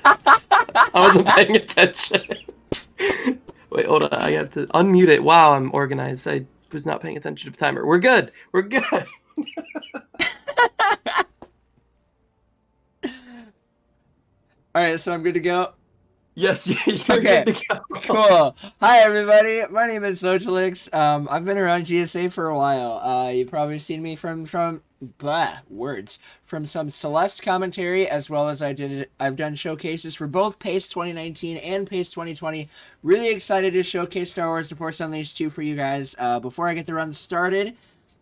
I wasn't paying attention. Wait, hold on. I got to unmute it. Wow, I'm organized. I was not paying attention to the timer. We're good. We're good. All right, so I'm good to go. Yes, you're good Okay, to go. cool. Hi, everybody. My name is Zojalyx. I've been around GSA for a while. You've probably seen me from words from some Celeste commentary, as well as I've done showcases for both PACE 2019 and PACE 2020. Really excited to showcase Star Wars: The Force Unleashed 2 for you guys. Before I get the run started,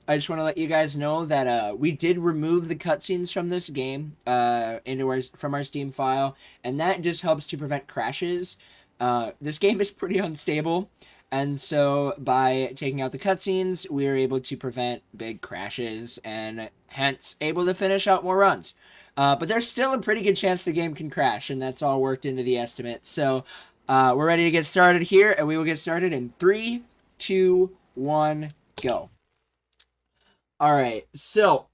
I just want to let you guys know that we did remove the cutscenes from this game from our Steam file, and that just helps to prevent crashes. This game is pretty unstable, and so by taking out the cutscenes, we are able to prevent big crashes and hence able to finish out more runs. But there's still a pretty good chance the game can crash, and that's all worked into the estimate. So we're ready to get started here, and we will get started in 3, 2, 1, go. All right, so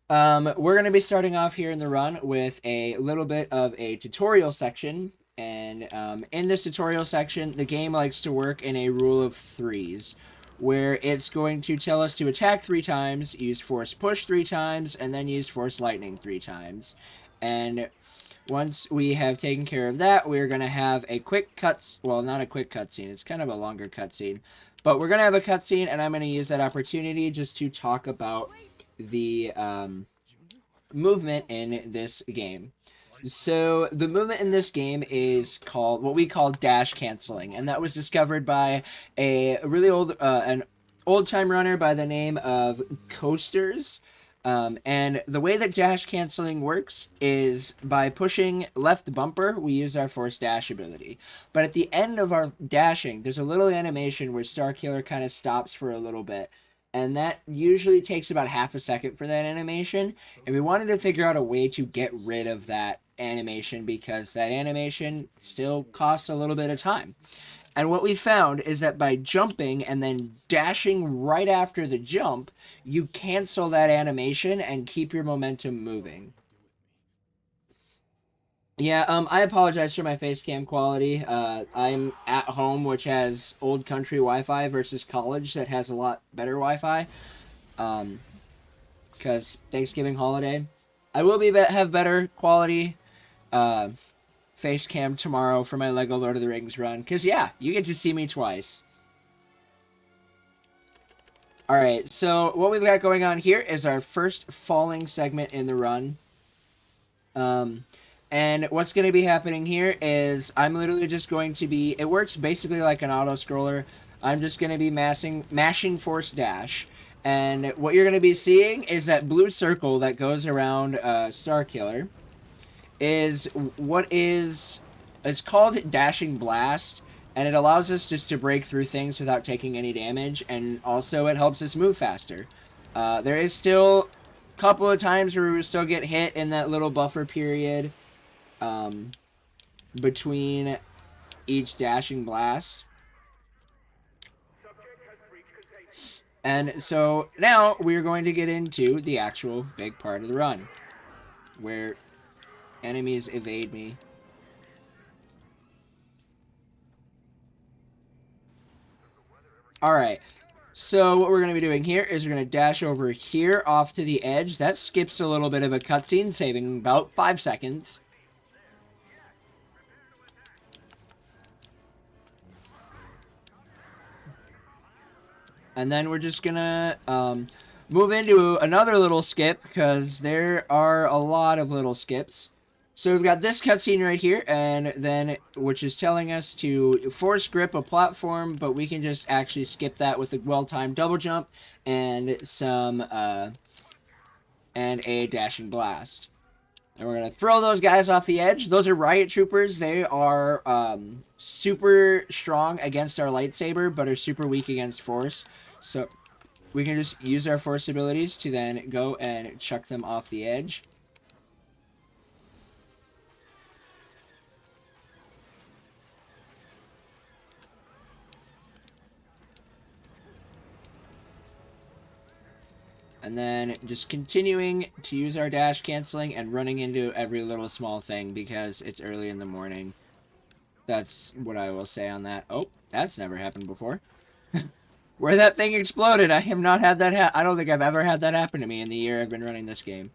we're going to be starting off here in the run with a little bit of a tutorial section. And in this tutorial section, the game likes to work in a rule of threes, where it's going to tell us to attack 3 times, use force push 3 times, and then use force lightning 3 times. And once we have taken care of that, we're going to have a quick well, not a quick cutscene, it's kind of a longer cutscene. But we're going to have a cutscene, and I'm going to use that opportunity just to talk about the movement in this game. So the movement in this game is called what we call dash canceling, and that was discovered by a really an old-time runner by the name of Coasters. And the way that dash canceling works is by pushing left bumper, we use our force dash ability. But at the end of our dashing, there's a little animation where Starkiller kind of stops for a little bit. And that usually takes about half a second for that animation. And we wanted to figure out a way to get rid of that animation because that animation still costs a little bit of time. And what we found is that by jumping and then dashing right after the jump, you cancel that animation and keep your momentum moving. Yeah, I apologize for my face cam quality. I'm at home, which has old country Wi-Fi versus college that has a lot better Wi-Fi. Because Thanksgiving holiday, I will have better quality face cam tomorrow for my Lego Lord of the Rings run. Because, yeah, you get to see me twice. Alright, so what we've got going on here is our first falling segment in the run. And what's going to be happening here is I'm literally just going to be... It works basically like an auto-scroller. I'm just going to be mashing force dash. And what you're going to be seeing is that blue circle that goes around Starkiller is what is... It's called Dashing Blast, and it allows us just to break through things without taking any damage, and also it helps us move faster. There is still a couple of times where we still get hit in that little buffer period between each dashing blast. And so now we're going to get into the actual big part of the run, where enemies evade me. Alright, so what we're going to be doing here is we're going to dash over here off to the edge. That skips a little bit of a cutscene, saving about 5 seconds. And then we're just going to move into another little skip, because there are a lot of little skips. So we've got this cutscene right here, and then which is telling us to force grip a platform, but we can just actually skip that with a well-timed double jump and some and a dashing blast. And we're gonna throw those guys off the edge. Those are riot troopers. They are super strong against our lightsaber, but are super weak against force. So we can just use our force abilities to then go and chuck them off the edge. And then just continuing to use our dash canceling and running into every little small thing because it's early in the morning. That's what I will say on that. Oh, that's never happened before. Where that thing exploded, I have not had that I don't think I've ever had that happen to me in the year I've been running this game.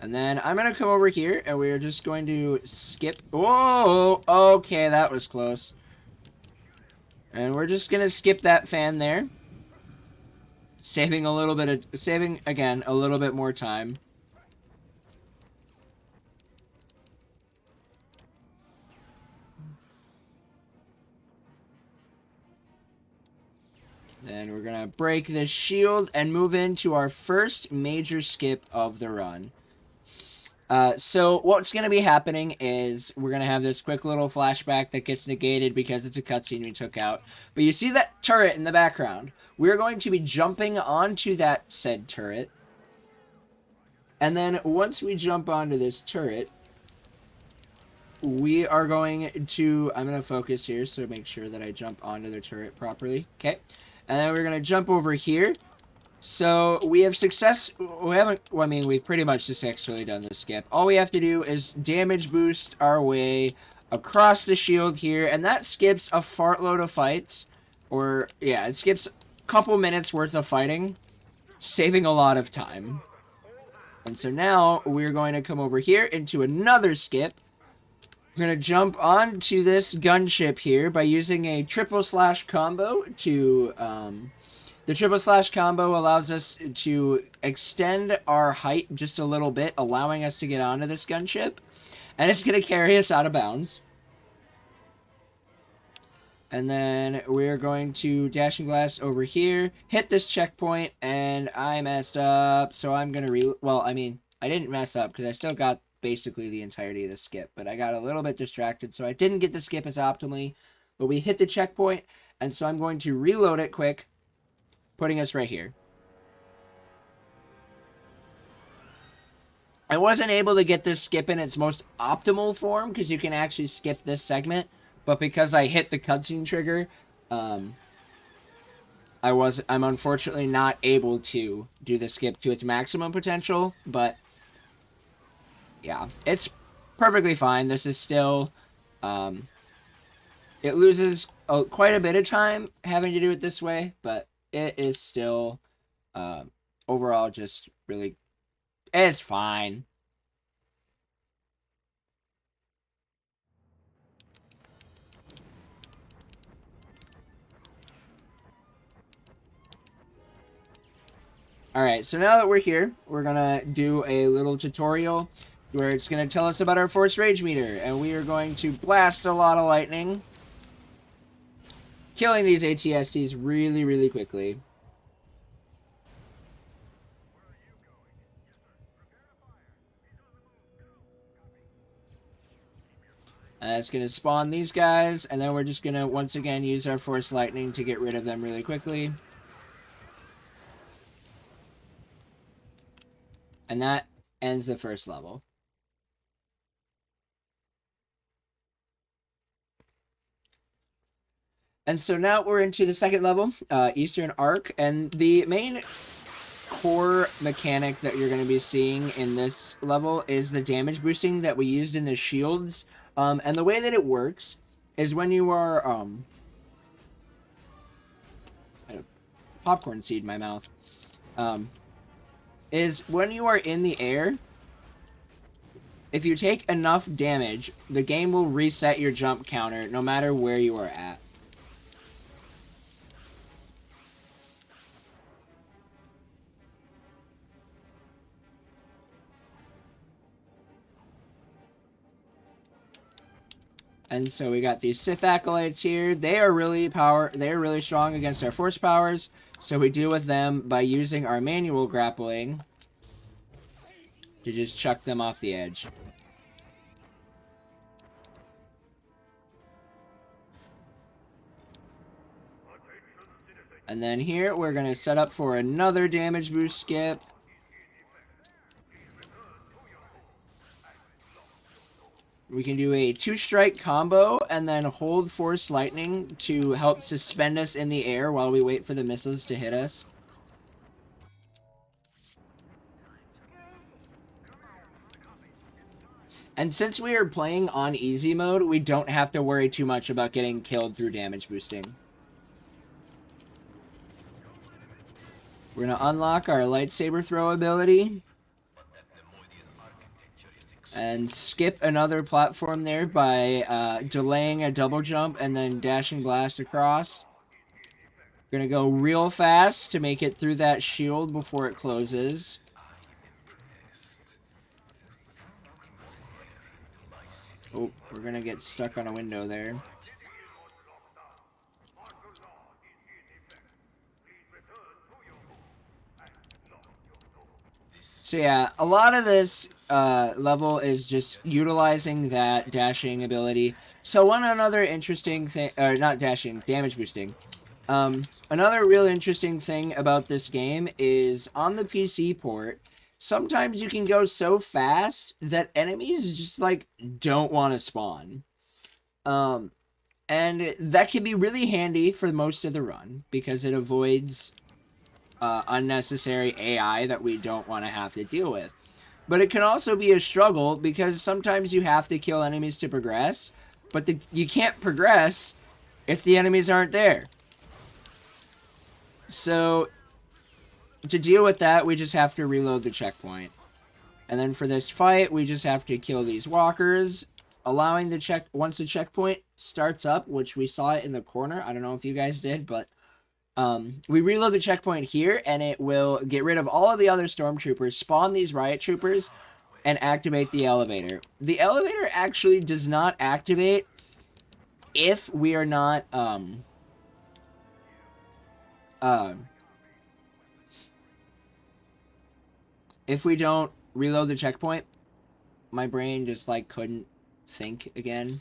And then I'm going to come over here, and we're just going to skip... Whoa! Okay, that was close. And we're just going to skip that fan there. Saving, again, a little bit more time. Then we're going to break this shield and move into our first major skip of the run. So what's going to be happening is we're going to have this quick little flashback that gets negated because it's a cutscene we took out. But you see that turret in the background. We're going to be jumping onto that said turret. And then once we jump onto this turret, we are going to... I'm going to focus here so make sure that I jump onto the turret properly. Okay. And then we're going to jump over here. So, we have we've pretty much successfully done this skip. All we have to do is damage boost our way across the shield here, and that skips a fartload of fights. It skips a couple minutes worth of fighting, saving a lot of time. And so now, we're going to come over here into another skip. We're going to jump onto this gunship here by using a triple slash combo to, the triple slash combo allows us to extend our height just a little bit, allowing us to get onto this gunship. And it's going to carry us out of bounds. And then we're going to dash and glass over here, hit this checkpoint, and I messed up. So I'm going to I didn't mess up because I still got basically the entirety of the skip. But I got a little bit distracted, so I didn't get the skip as optimally. But we hit the checkpoint, and so I'm going to reload it quick, putting us right here. I wasn't able to get this skip in its most optimal form because you can actually skip this segment, but because I hit the cutscene trigger, I'm unfortunately not able to do the skip to its maximum potential, but yeah, it's perfectly fine. This is still, it loses quite a bit of time having to do it this way, but it is still, overall, just really, it's fine. Alright, so now that we're here, we're gonna do a little tutorial where it's gonna tell us about our Force Rage meter, and we are going to blast a lot of lightning, killing these ATSTs really, really quickly. It's going to spawn these guys, and then we're just going to, once again, use our Force Lightning to get rid of them really quickly. And that ends the first level. And so now we're into the second level, Eastern Arc, and the main core mechanic that you're going to be seeing in this level is the damage boosting that we used in the shields. And the way that it works is when you are, I had a popcorn seed in my mouth, is when you are in the air, if you take enough damage, the game will reset your jump counter no matter where you are at. And so we got these Sith Acolytes here. They are really strong against our Force powers. So we deal with them by using our manual grappling to just chuck them off the edge. And then here we're going to set up for another damage boost skip. We can do a 2-strike combo and then hold Force Lightning to help suspend us in the air while we wait for the missiles to hit us. And since we are playing on easy mode, we don't have to worry too much about getting killed through damage boosting. We're going to unlock our lightsaber throw ability. And skip another platform there by delaying a double jump and then dashing blast across. We're going to go real fast to make it through that shield before it closes. Oh, we're going to get stuck on a window there. So yeah, a lot of this level is just utilizing that dashing ability. So another interesting thing, or not dashing, damage boosting. Another real interesting thing about this game is on the PC port, sometimes you can go so fast that enemies just like don't want to spawn. And that can be really handy for most of the run because it avoids unnecessary AI that we don't want to have to deal with. But it can also be a struggle because sometimes you have to kill enemies to progress, but you can't progress if the enemies aren't there. So to deal with that, we just have to reload the checkpoint. And then for this fight, we just have to kill these walkers, allowing once the checkpoint starts up, which we saw it in the corner. I don't know if you guys did, but we reload the checkpoint here, and it will get rid of all of the other stormtroopers, spawn these riot troopers, and activate the elevator. The elevator actually does not activate if we are not, if we don't reload the checkpoint. My brain just, like, couldn't think again.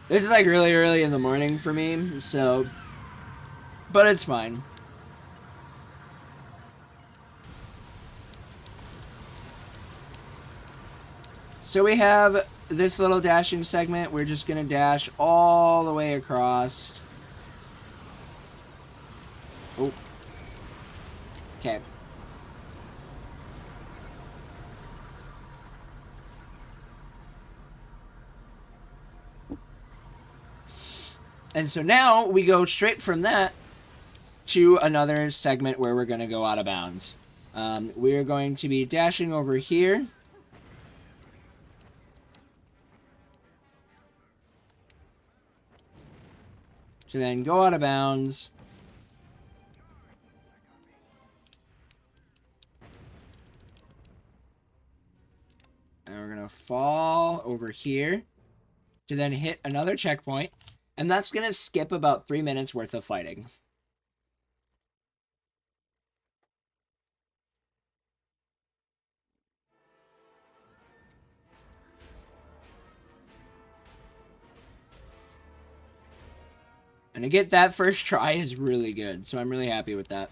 This is, like, really early in the morning for me, so... But it's fine. So we have this little dashing segment. We're just going to dash all the way across. Oh. Okay. And so now we go straight from that to another segment where we're going to go out of bounds. We're going to be dashing over here. To then go out of bounds. And we're going to fall over here to then hit another checkpoint. And that's going to skip about 3 minutes worth of fighting. And to get that first try is really good, so I'm really happy with that.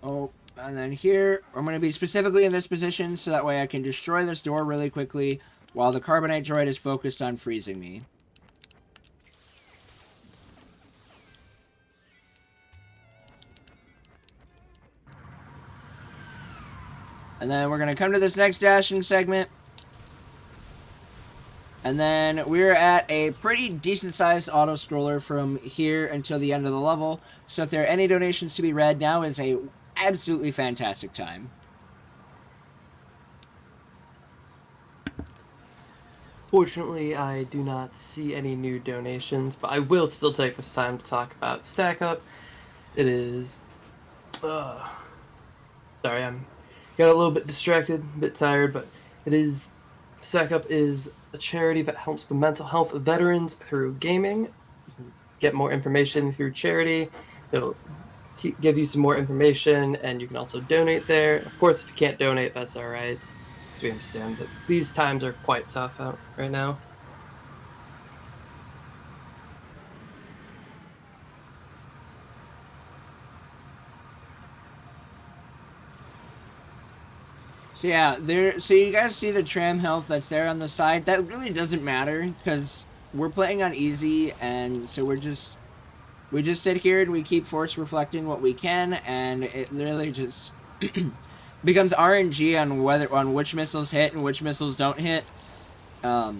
Oh, and then here, I'm going to be specifically in this position so that way I can destroy this door really quickly while the Carbonite droid is focused on freezing me. And then we're going to come to this next dashing segment. And then we're at a pretty decent-sized auto-scroller from here until the end of the level. So if there are any donations to be read, now is a absolutely fantastic time. Fortunately, I do not see any new donations, but I will still take this time to talk about Stack Up. It is... sorry, I'm got a little bit distracted, a bit tired, but it is... Stack Up is a charity that helps the mental health of veterans through gaming. You can get more information through charity. They'll give you some more information, and you can also donate there. Of course, if you can't donate, that's all right, because we understand that these times are quite tough out right now. So yeah, so you guys see the tram health that's there on the side. That really doesn't matter because we're playing on easy, and so we just sit here and we keep force reflecting what we can, and it literally just becomes RNG on which missiles hit and which missiles don't hit. At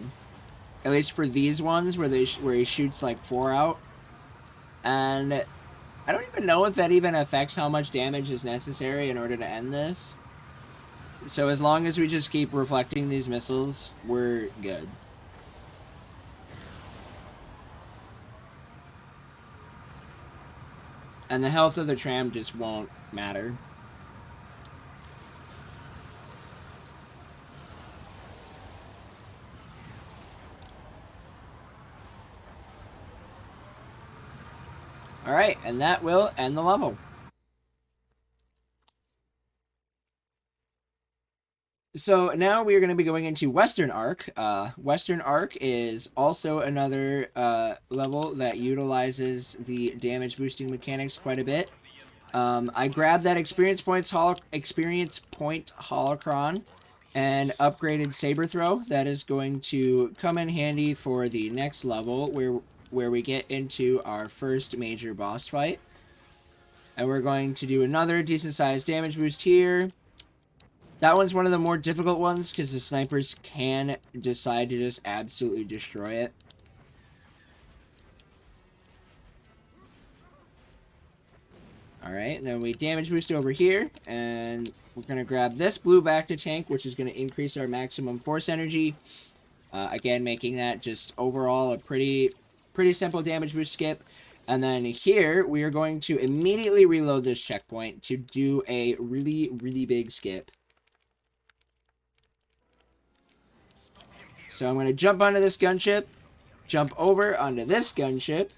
least for these ones where he shoots like 4 out, and I don't even know if that even affects how much damage is necessary in order to end this. So as long as we just keep reflecting these missiles, we're good. And the health of the tram just won't matter. Alright, and that will end the level. So now we are going to be going into Western Arc. Western Arc is also another level that utilizes the damage boosting mechanics quite a bit. I grabbed that experience point holocron and upgraded saber throw. That is going to come in handy for the next level where we get into our first major boss fight. And we're going to do another decent sized damage boost here. That one's one of the more difficult ones because the snipers can decide to just absolutely destroy it. Alright, then we damage boost over here, and we're going to grab this blue back to tank, which is going to increase our maximum force energy. Again, making that just overall a pretty simple damage boost skip. And then here, we are going to immediately reload this checkpoint to do a really big skip. So I'm going to jump onto this gunship, jump over onto this gunship.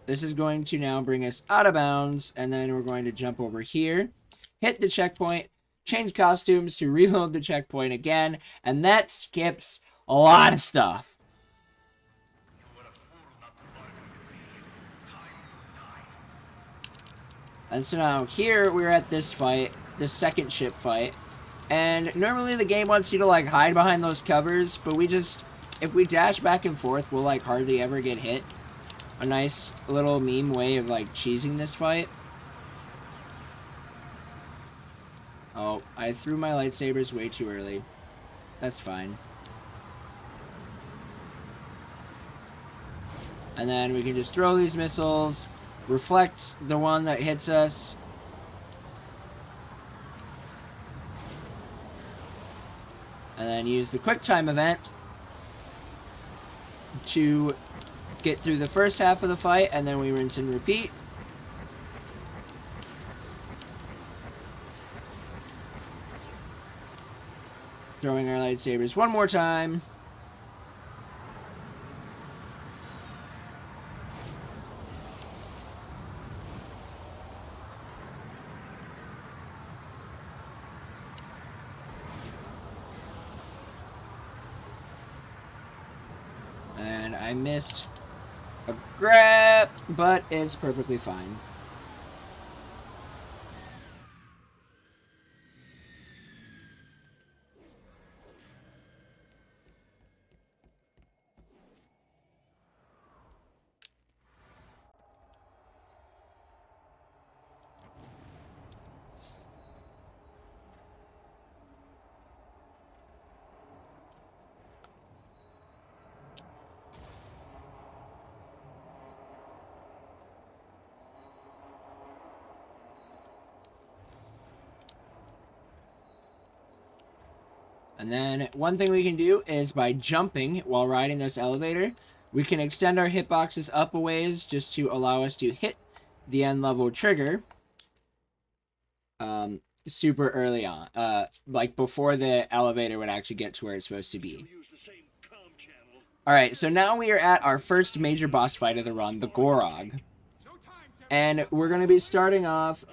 This is going to now bring us out of bounds, and then we're going to jump over here, hit the checkpoint, change costumes to reload the checkpoint again, and that skips a lot of stuff. And so now here we're at this fight, this second ship fight, and normally the game wants you to like hide behind those covers, but if we dash back and forth, we'll like hardly ever get hit. A nice little meme way of like cheesing this fight. Oh, I threw my lightsabers way too early. That's fine. And then we can just throw these missiles, reflect the one that hits us. And then use the quick time event to get through the first half of the fight, and then we rinse and repeat. Throwing our lightsabers one more time. And I missed a grab, but it's perfectly fine. And then one thing we can do is by jumping while riding this elevator, we can extend our hitboxes up a ways just to allow us to hit the end level trigger super early on. Like before the elevator would actually get to where it's supposed to be. Alright, so now we are at our first major boss fight of the run, the Gorog. And we're going to be starting off,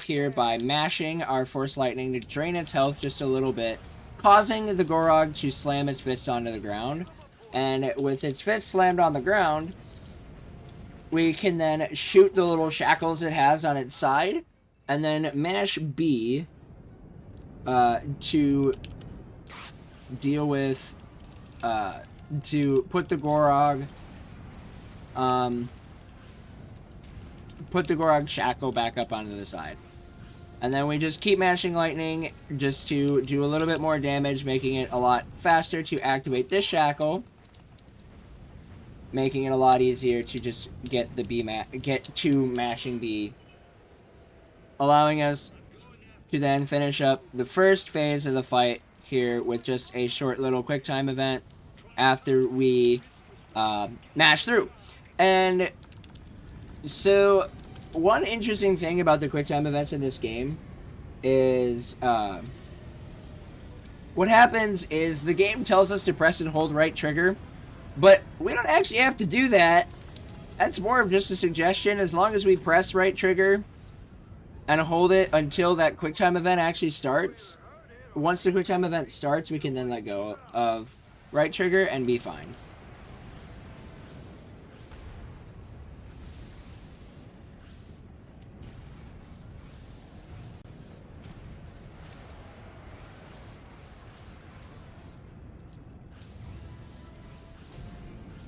here by mashing our Force Lightning to drain its health just a little bit, causing the Gorog to slam its fist onto the ground. And with its fist slammed on the ground, we can then shoot the little shackles it has on its side, and then mash B to deal with, to put the Gorog, shackle back up onto the side. And then we just keep mashing lightning just to do a little bit more damage, making it a lot faster to activate this shackle, making it a lot easier to just get to mashing B, allowing us to then finish up the first phase of the fight here with just a short little quick time event after we mash through. And so one interesting thing about the quick time events in this game is what happens is the game tells us to press and hold right trigger, but we don't actually have to do that. That's more of just a suggestion. As long as we press right trigger and hold it until that QuickTime event actually starts. Once the QuickTime event starts, we can then let go of right trigger and be fine.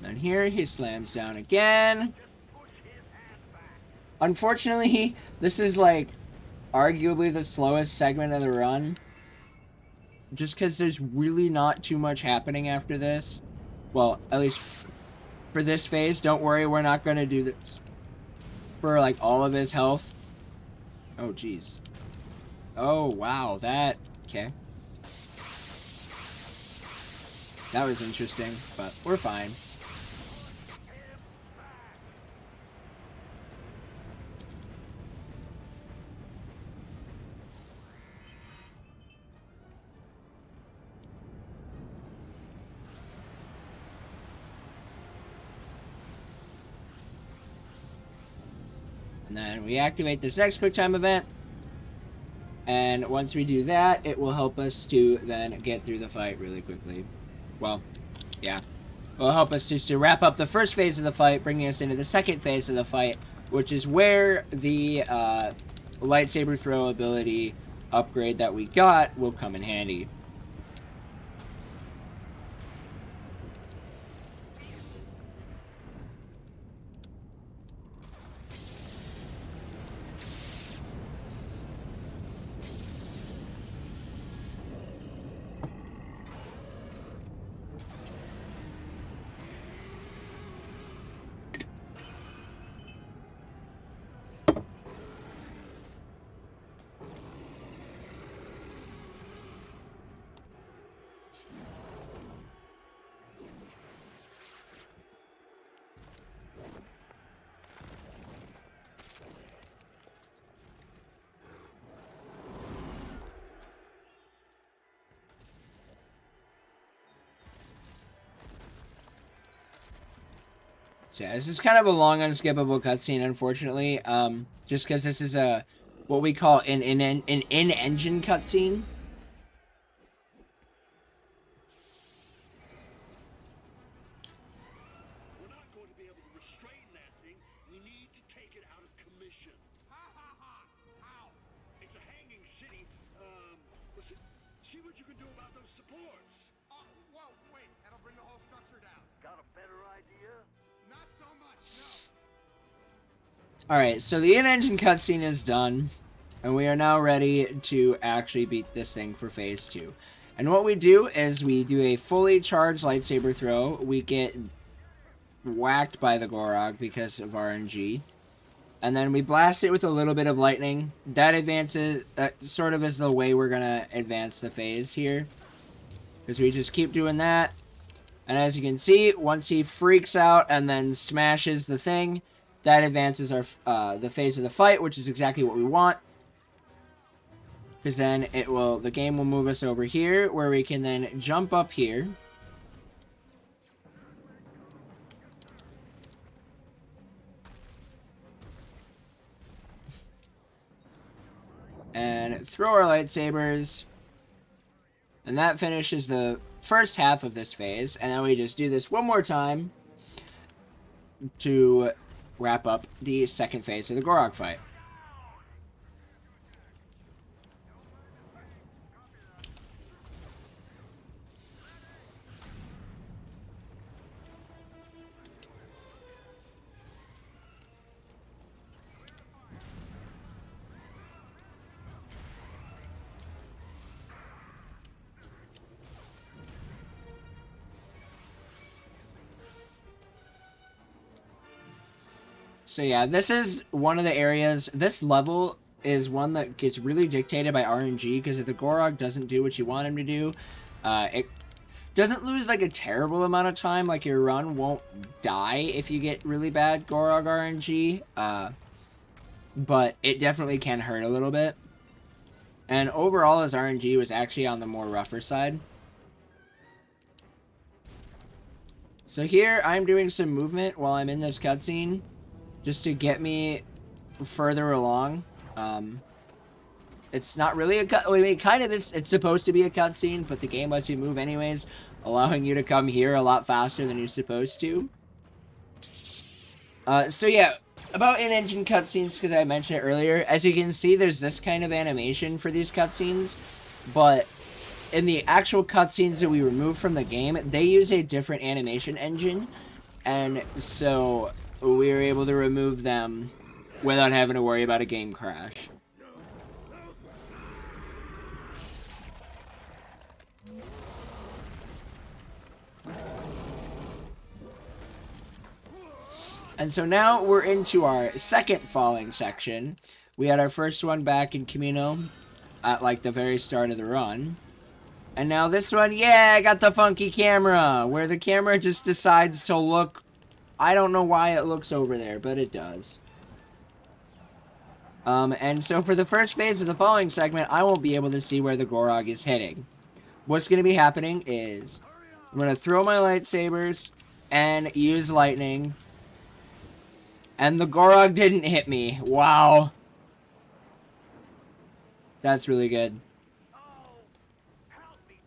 And here he slams down again. Unfortunately, this is like arguably the slowest segment of the run. Just because there's really not too much happening after this. Well, at least for this phase. Don't worry, we're not going to do this for like all of his health. Oh, jeez. Oh, wow. That... Okay. That was interesting, but we're fine. And then we activate this next QuickTime event. And once we do that, it will help us to then get through the fight really quickly. Well, yeah. It will help us just to wrap up the first phase of the fight, bringing us into the second phase of the fight, which is where the lightsaber throw ability upgrade that we got will come in handy. So yeah, this is kind of a long, unskippable cutscene, unfortunately. Just because this is a what we call an in-engine cutscene. We're not going to be able to restrain that thing. We need to take it out of commission. Ha ha ha! How? It's a hanging city. Listen, see what you can do about those supports. Whoa, wait, that'll bring the whole structure down. Got a better idea? Not so much, no. Alright, so the in-engine cutscene is done, and we are now ready to actually beat this thing for Phase 2. And what we do is we do a fully charged lightsaber throw. We get whacked by the Gorog because of RNG. And then we blast it with a little bit of lightning. That advances, sort of is the way we're going to advance the phase here. Because we just keep doing that. And as you can see, once he freaks out and then smashes the thing, that advances our the phase of the fight, which is exactly what we want. Because then the game will move us over here, where we can then jump up here. And throw our lightsabers. And that finishes the first half of this phase. And then we just do this one more time to wrap up the second phase of the Gorog fight. So yeah, this is one of the areas, this level is one that gets really dictated by RNG, because if the Gorog doesn't do what you want him to do, it doesn't lose like a terrible amount of time, like your run won't die if you get really bad Gorog RNG, but it definitely can hurt a little bit. And overall, his RNG was actually on the more rougher side. So here, I'm doing some movement while I'm in this cutscene, just to get me further along. It's not really a cut. I mean, kind of is. It's supposed to be a cutscene, but the game lets you move anyways, allowing you to come here a lot faster than you're supposed to. So yeah, about in-engine cutscenes, because I mentioned it earlier. As you can see, there's this kind of animation for these cutscenes, but in the actual cutscenes that we remove from the game, they use a different animation engine, and so we were able to remove them without having to worry about a game crash. And so now we're into our second falling section. We had our first one back in Camino at like the very start of the run. And now this one, yeah, I got the funky camera, where the camera just decides to look. I don't know why it looks over there, but it does. And so for the first phase of the falling segment, I won't be able to see where the Gorog is hitting. What's going to be happening is I'm going to throw my lightsabers and use lightning. And the Gorog didn't hit me. Wow. That's really good.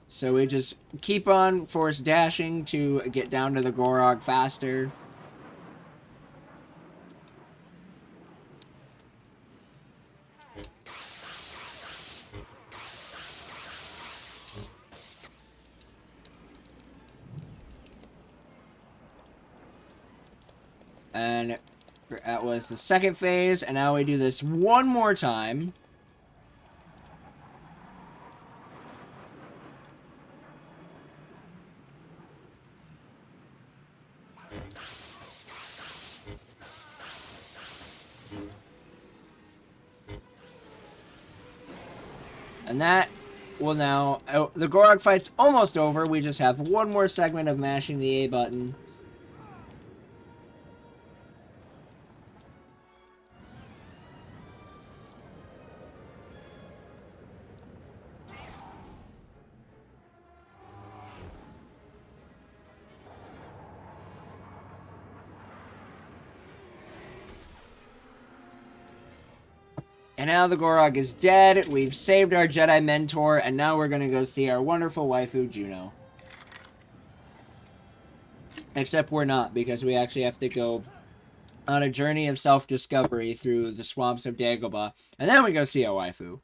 So we just keep on force dashing to get down to the Gorog faster. And that was the second phase, and now we do this one more time. And that will now... the Gorog fight's almost over. We just have one more segment of mashing the A button. And now the Gorog is dead, we've saved our Jedi mentor, and now we're gonna go see our wonderful waifu, Juno. Except we're not, because we actually have to go on a journey of self-discovery through the swamps of Dagobah, and then we go see our waifu.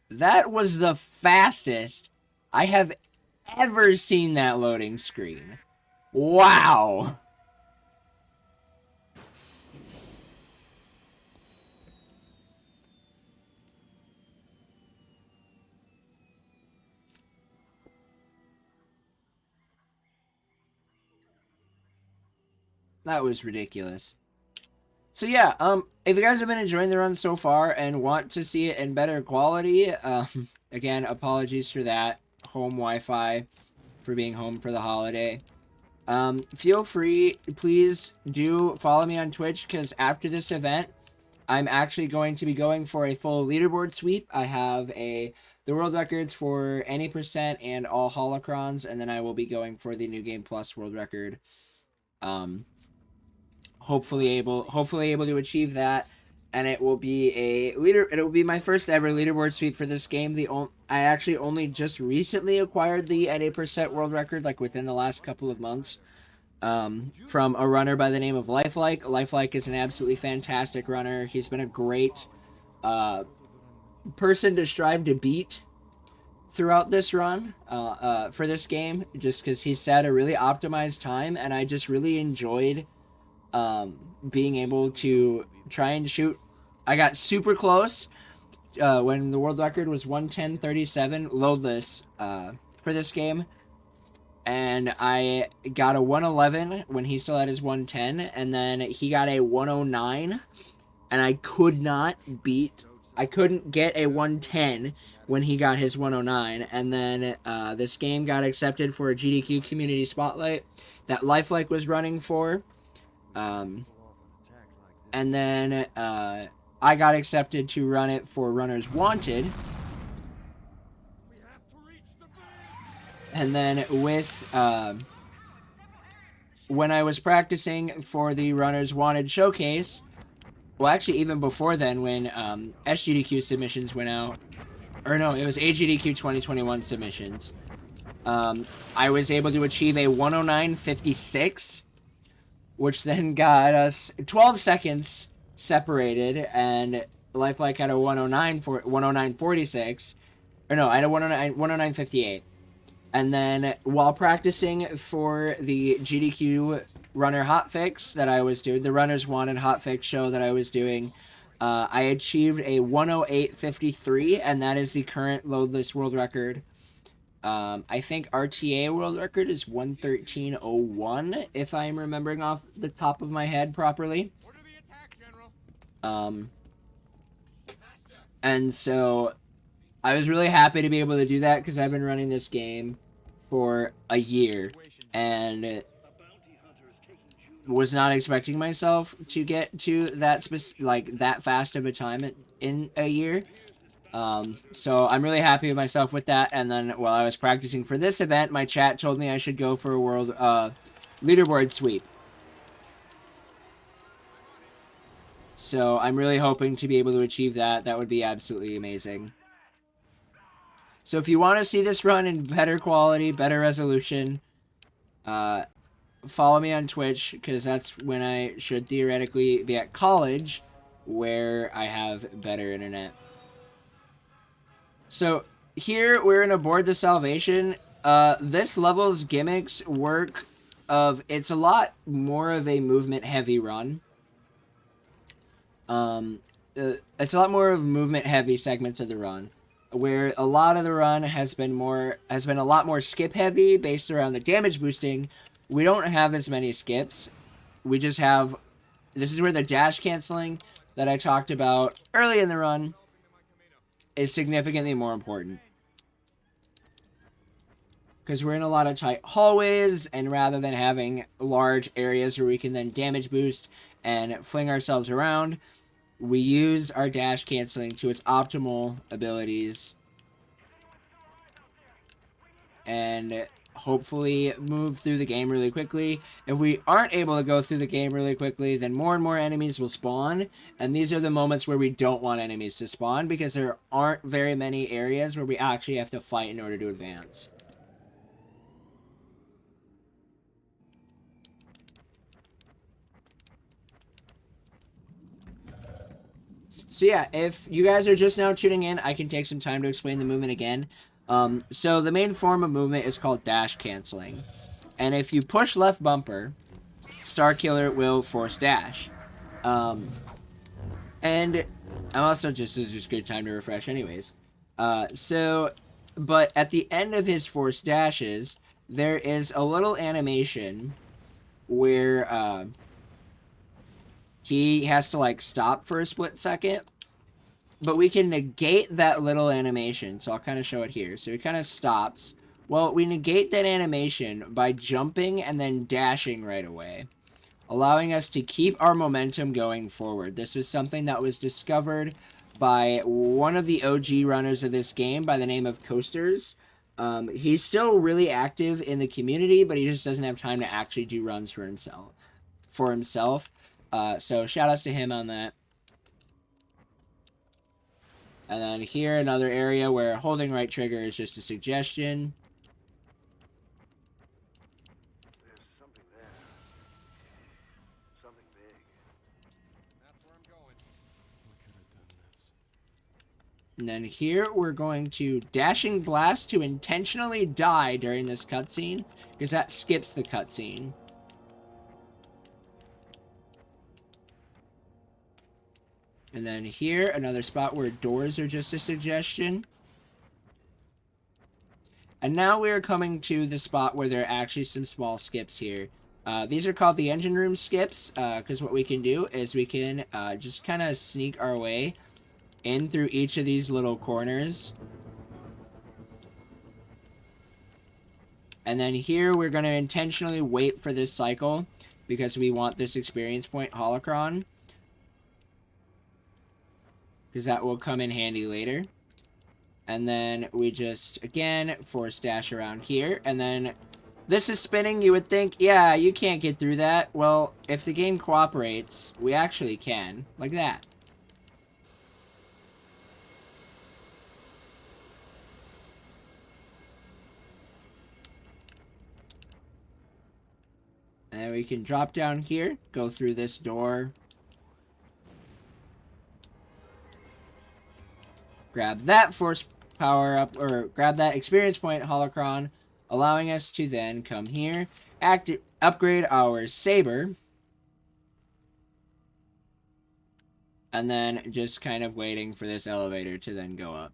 That was the fastest I have ever seen that loading screen. Wow! That was ridiculous. So yeah, if you guys have been enjoying the run so far and want to see it in better quality, again, apologies for that. Home Wi-Fi for being home for the holiday. Feel free, please do follow me on Twitch, because after this event, I'm actually going to be going for a full leaderboard sweep. I have the world records for any percent and all holocrons, and then I will be going for the New Game Plus world record. Hopefully able to achieve that, and it will be it will be my first ever leaderboard sweep for this game. I actually only just recently acquired the NA% world record, like within the last couple of months, from a runner by the name of Lifelike. Lifelike is an absolutely fantastic runner. He's been a great person to strive to beat throughout this run for this game, just because he set a really optimized time, and I just really enjoyed being able to try and shoot. I got super close when the world record was 1:10:37 loadless for this game, and I got a 1:11 when he still had his 1:10, and then he got a 1:09, and I couldn't get a 1:10 when he got his 1:09, and then this game got accepted for a GDQ community spotlight that Lifelike was running for. And then I got accepted to run it for Runners Wanted. And then with when I was practicing for the Runners Wanted showcase, well, actually even before then, when SGDQ submissions went out, or no, it was AGDQ 2021 submissions, I was able to achieve a 1:09:56. Which then got us 12 seconds separated, and Lifelike had a 1:09:46. Or no, I had a 1:09:58. And then while practicing for the GDQ runner hotfix that I was doing, the Runners Wanted hotfix show that I was doing, I achieved a 1:08:53, and that is the current loadless world record. I think RTA world record is 1:13:01, if I'm remembering off the top of my head properly. Order the attack, General. And so I was really happy to be able to do that, because I've been running this game for a year, and was not expecting myself to get to that that fast of a time in a year. So I'm really happy with myself with that. And then while I was practicing for this event, my chat told me I should go for a world leaderboard sweep. So I'm really hoping to be able to achieve that. That would be absolutely amazing. So if you want to see this run in better quality, better resolution, follow me on Twitch, because that's when I should theoretically be at college, where I have better internet. So here we're in Aboard the Salvation. This level's gimmicks work it's a lot more of a movement heavy run. It's a lot more of movement heavy segments of the run, where a lot of the run has been a lot more skip heavy based around the damage boosting. We don't have as many skips. We just have, this is where the dash canceling that I talked about early in the run is significantly more important, because we're in a lot of tight hallways, and rather than having large areas where we can then damage boost and fling ourselves around, we use our dash canceling to its optimal abilities, and hopefully move through the game really quickly. If we aren't able to go through the game really quickly, then more and more enemies will spawn, and these are the moments where we don't want enemies to spawn, because there aren't very many areas where we actually have to fight in order to advance. So yeah, if you guys are just now tuning in, I can take some time to explain the movement again. So the main form of movement is called dash canceling. And if you push left bumper, Starkiller will force dash. And I'm also this is just good time to refresh anyways. But at the end of his force dashes, there is a little animation where he has to like stop for a split second. But we can negate that little animation, so I'll kind of show it here. So he kind of stops. Well, we negate that animation by jumping and then dashing right away. allowing us to keep our momentum going forward. This was something that was discovered by one of the OG runners of this game by the name of Coasters. He's still really active in the community, but he just doesn't have time to actually do runs for himself. So shout outs to him on that. And then here, another area where holding right trigger is just a suggestion. There's something there. Something big. That's where I'm going. We could have done this. And then here, we're going to Dashing Blast to intentionally die during this cutscene, because that skips the cutscene. And then here, another spot where doors are just a suggestion. And now we're coming to the spot where there are actually some small skips here. These are called the engine room skips, because what we can do is we can just kind of sneak our way in through each of these little corners. And then here, we're going to intentionally wait for this cycle, because we want this experience point holocron. Because that will come in handy later. And then we just, again, force dash around here. And then this is spinning. You would think, yeah, you can't get through that. Well, if the game cooperates, we actually can. Like that. And then we can drop down here, go through this door. Grab that force power up, or grab that experience point holocron, allowing us to then come here, upgrade our saber, and then just kind of waiting for this elevator to then go up.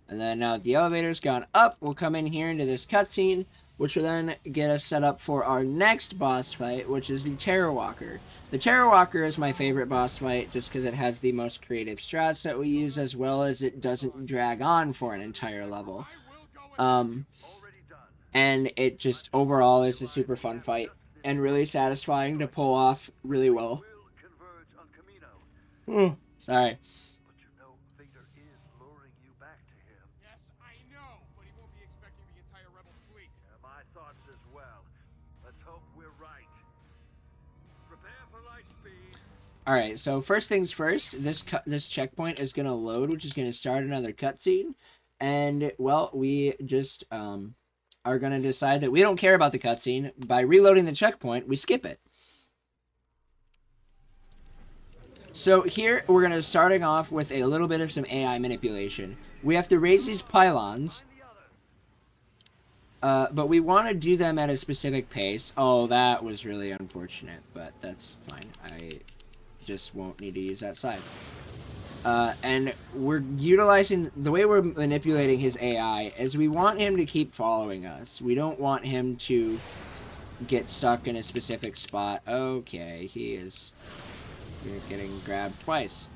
And then now that the elevator's gone up, we'll come in here into this cutscene, which will then get us set up for our next boss fight, which is the Terror Walker. The Terror Walker is my favorite boss fight just because it has the most creative strats that we use, as well as it doesn't drag on for an entire level. And it just overall is a super fun fight and really satisfying to pull off really well. Sorry. But you know, Vader is luring you back to him. Yes, I know, but he won't be expecting the entire rebel fleet. My thoughts as well. Let's hope we're right. Prepare for light speed. Alright, so first things first, this checkpoint is going to load, which is going to start another cutscene. And, well, we just are going to decide that we don't care about the cutscene. By reloading the checkpoint, we skip it. So here, we're going to starting off with a little bit of some AI manipulation. We have to raise these pylons, but we want to do them at a specific pace. Oh, that was really unfortunate, but that's fine. I just won't need to use that side. And we're utilizing, the way we're manipulating his AI is we want him to keep following us. We don't want him to get stuck in a specific spot. Okay, you're getting grabbed twice.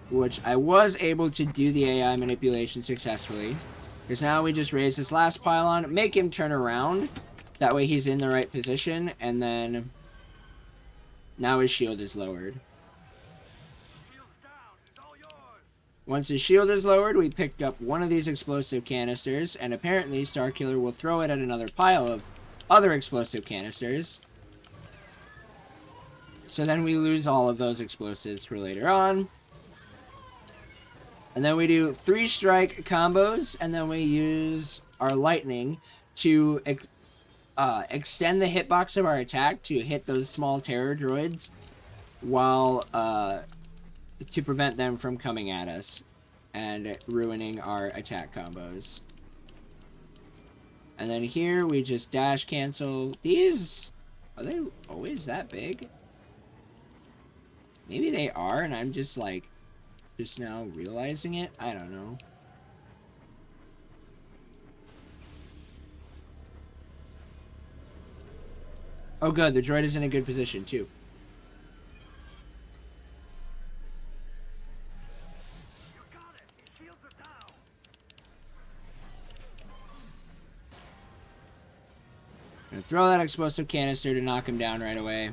Which I was able to do the AI manipulation successfully. Because now we just raise this last pylon, make him turn around. That way he's in the right position, and then now his shield is lowered. Once his shield is lowered, we picked up one of these explosive canisters, and apparently Starkiller will throw it at another pile of other explosive canisters. So then we lose all of those explosives for later on. And then we do 3-strike combos, and then we use our lightning to extend the hitbox of our attack to hit those small terror droids, while to prevent them from coming at us and ruining our attack combos. And then here we just dash cancel. These, are they always that big? Maybe they are, and I'm just like, just now realizing it? I don't know. Oh good, the droid is in a good position too. You got it. Shields are down. Gonna throw that explosive canister to knock him down right away.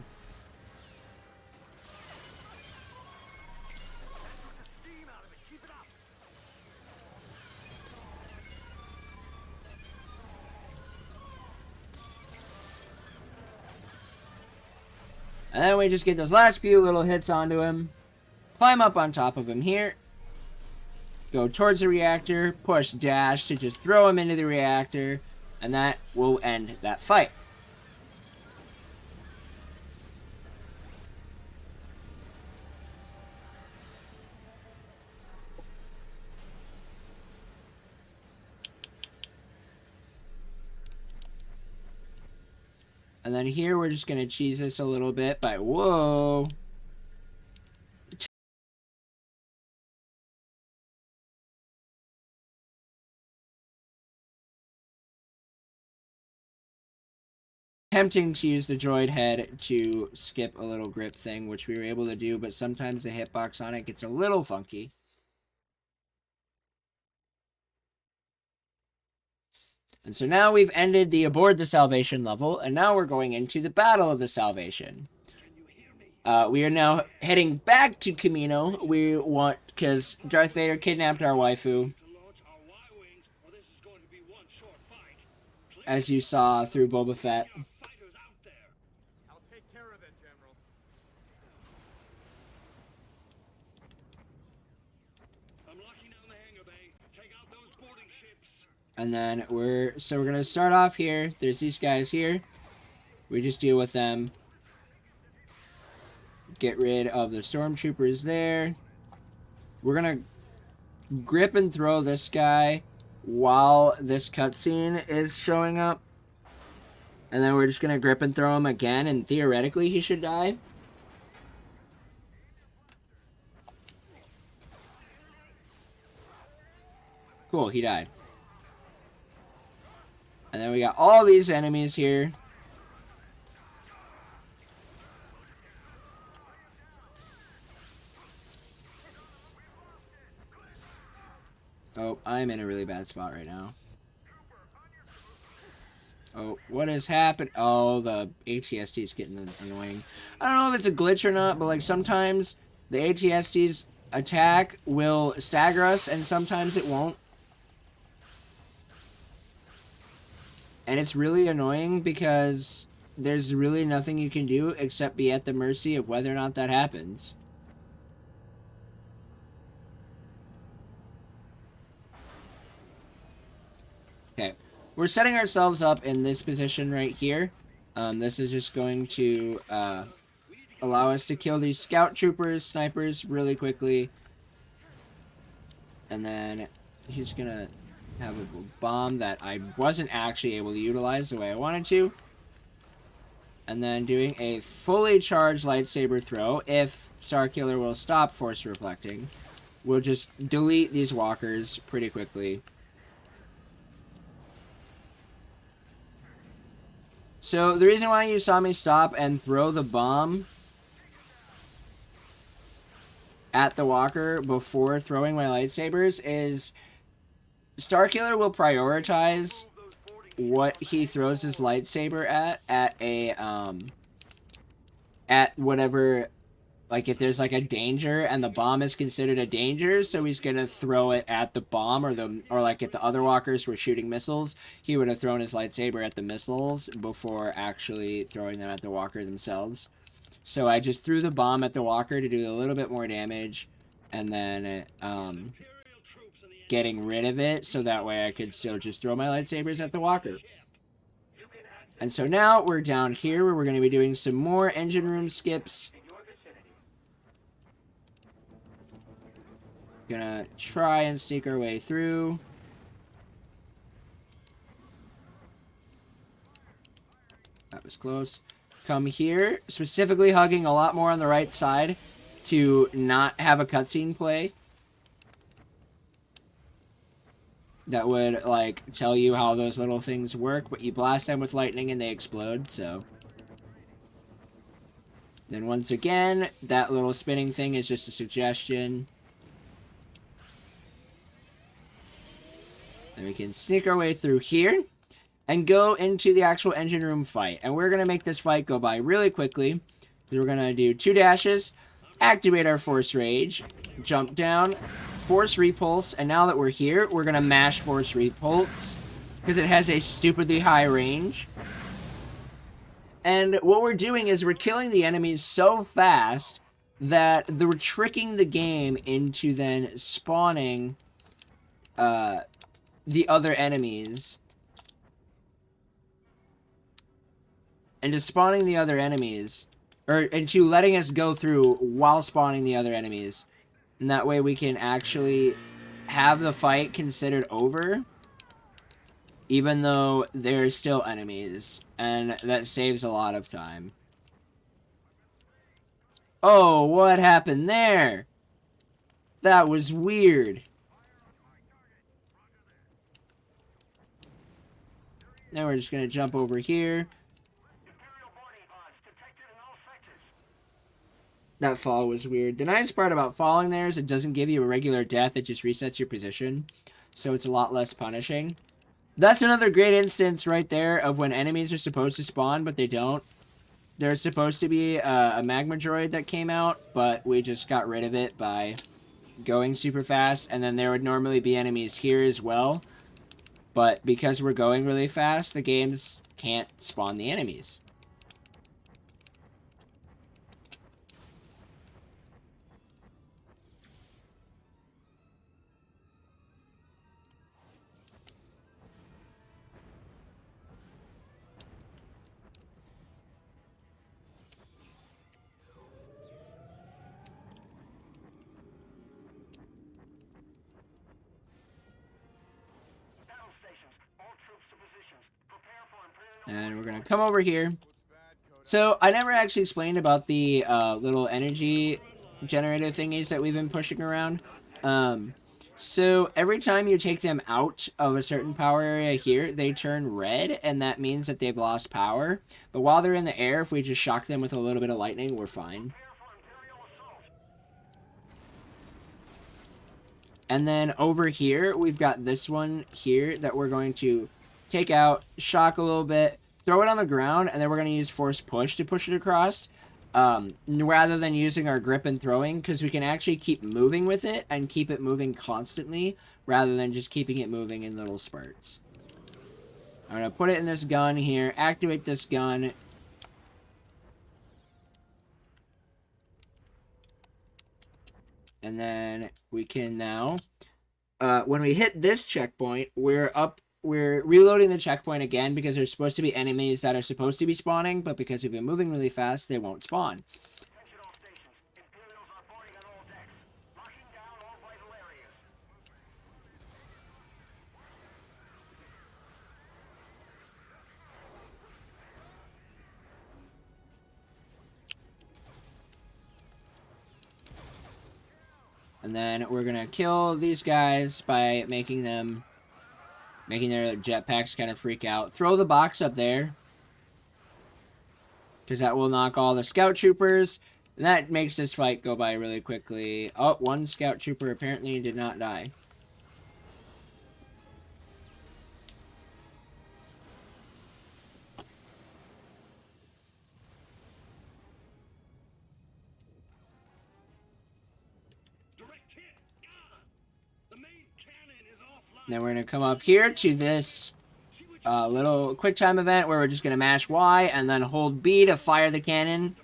And then we just get those last few little hits onto him. Climb up on top of him here. Go towards the reactor. Push dash to just throw him into the reactor. And that will end that fight. And then here we're just going to cheese this a little bit by, whoa. Tempting to use the droid head to skip a little grip thing, which we were able to do, but sometimes the hitbox on it gets a little funky. And so now we've ended the Aboard the Salvation level, and now we're going into the Battle of the Salvation. We are now heading back to Camino. We want, because Darth Vader kidnapped our waifu, as you saw through Boba Fett. I'll take care of it, General. I'm locking down the hangar bay. Take out those boarding ships. And then we're gonna start off here. There's these guys here. We just deal with them. Get rid of the stormtroopers there. We're gonna grip and throw this guy while this cutscene is showing up. And then we're just gonna grip and throw him again, and theoretically he should die. Cool, he died. And then we got all these enemies here. Oh, I'm in a really bad spot right now. Oh, what has happened? Oh, the ATST is getting annoying. I don't know if it's a glitch or not, but like sometimes the ATST's attack will stagger us and sometimes it won't. And it's really annoying because there's really nothing you can do except be at the mercy of whether or not that happens. Okay, we're setting ourselves up in this position right here. This is just going to allow us to kill these scout troopers, snipers really quickly. And then he's gonna have a bomb that I wasn't actually able to utilize the way I wanted to. And then doing a fully charged lightsaber throw. If Starkiller will stop force reflecting, we'll just delete these walkers pretty quickly. So the reason why you saw me stop and throw the bomb at the walker before throwing my lightsabers is Starkiller will prioritize what he throws his lightsaber at whatever, like if there's like a danger and the bomb is considered a danger, so he's gonna throw it at the bomb, or like if the other walkers were shooting missiles, he would have thrown his lightsaber at the missiles before actually throwing them at the walker themselves. So I just threw the bomb at the walker to do a little bit more damage, and then getting rid of it so that way I could still just throw my lightsabers at the walker. And so now we're down here where we're going to be doing some more engine room skips. Gonna try and sneak our way through. That was close. Come here, specifically hugging a lot more on the right side to not have a cutscene play. That would, like, tell you how those little things work, but you blast them with lightning and they explode, so. Then once again, that little spinning thing is just a suggestion. Then we can sneak our way through here. and go into the actual engine room fight. And we're going to make this fight go by really quickly. We're going to do 2 dashes, activate our Force Rage, jump down, Force Repulse, and now that we're here, we're going to mash Force Repulse because it has a stupidly high range. And what we're doing is we're killing the enemies so fast that we're tricking the game into then spawning the other enemies. Into spawning the other enemies. Or into letting us go through while spawning the other enemies. And that way we can actually have the fight considered over. Even though they're still enemies. And that saves a lot of time. Oh, what happened there? That was weird. Now we're just going to jump over here. That fall was weird. The nice part about falling there is it doesn't give you a regular death. It just resets your position. So it's a lot less punishing. That's another great instance right there of when enemies are supposed to spawn, but they don't. There's supposed to be a magma droid that came out, but we just got rid of it by going super fast. And then there would normally be enemies here as well. But because we're going really fast, the games can't spawn the enemies. And we're going to come over here. So, I never actually explained about the little energy generator thingies that we've been pushing around. So, every time you take them out of a certain power area here, they turn red, and that means that they've lost power. But while they're in the air, if we just shock them with a little bit of lightning, we're fine. And then over here, we've got this one here that we're going to take out, shock a little bit, throw it on the ground, and then we're going to use force push to push it across, rather than using our grip and throwing, because we can actually keep moving with it and keep it moving constantly, rather than just keeping it moving in little spurts. I'm going to put it in this gun here, activate this gun. And then we can now, when we hit this checkpoint, we're reloading the checkpoint again because there's supposed to be enemies that are supposed to be spawning, but because we've been moving really fast, they won't spawn. And then we're going to kill these guys by making their jetpacks kind of freak out. Throw the box up there, because that will knock all the scout troopers. And that makes this fight go by really quickly. Oh, one scout trooper apparently did not die. Then we're going to come up here to this little quick time event where we're just going to mash Y and then hold B to fire the cannon.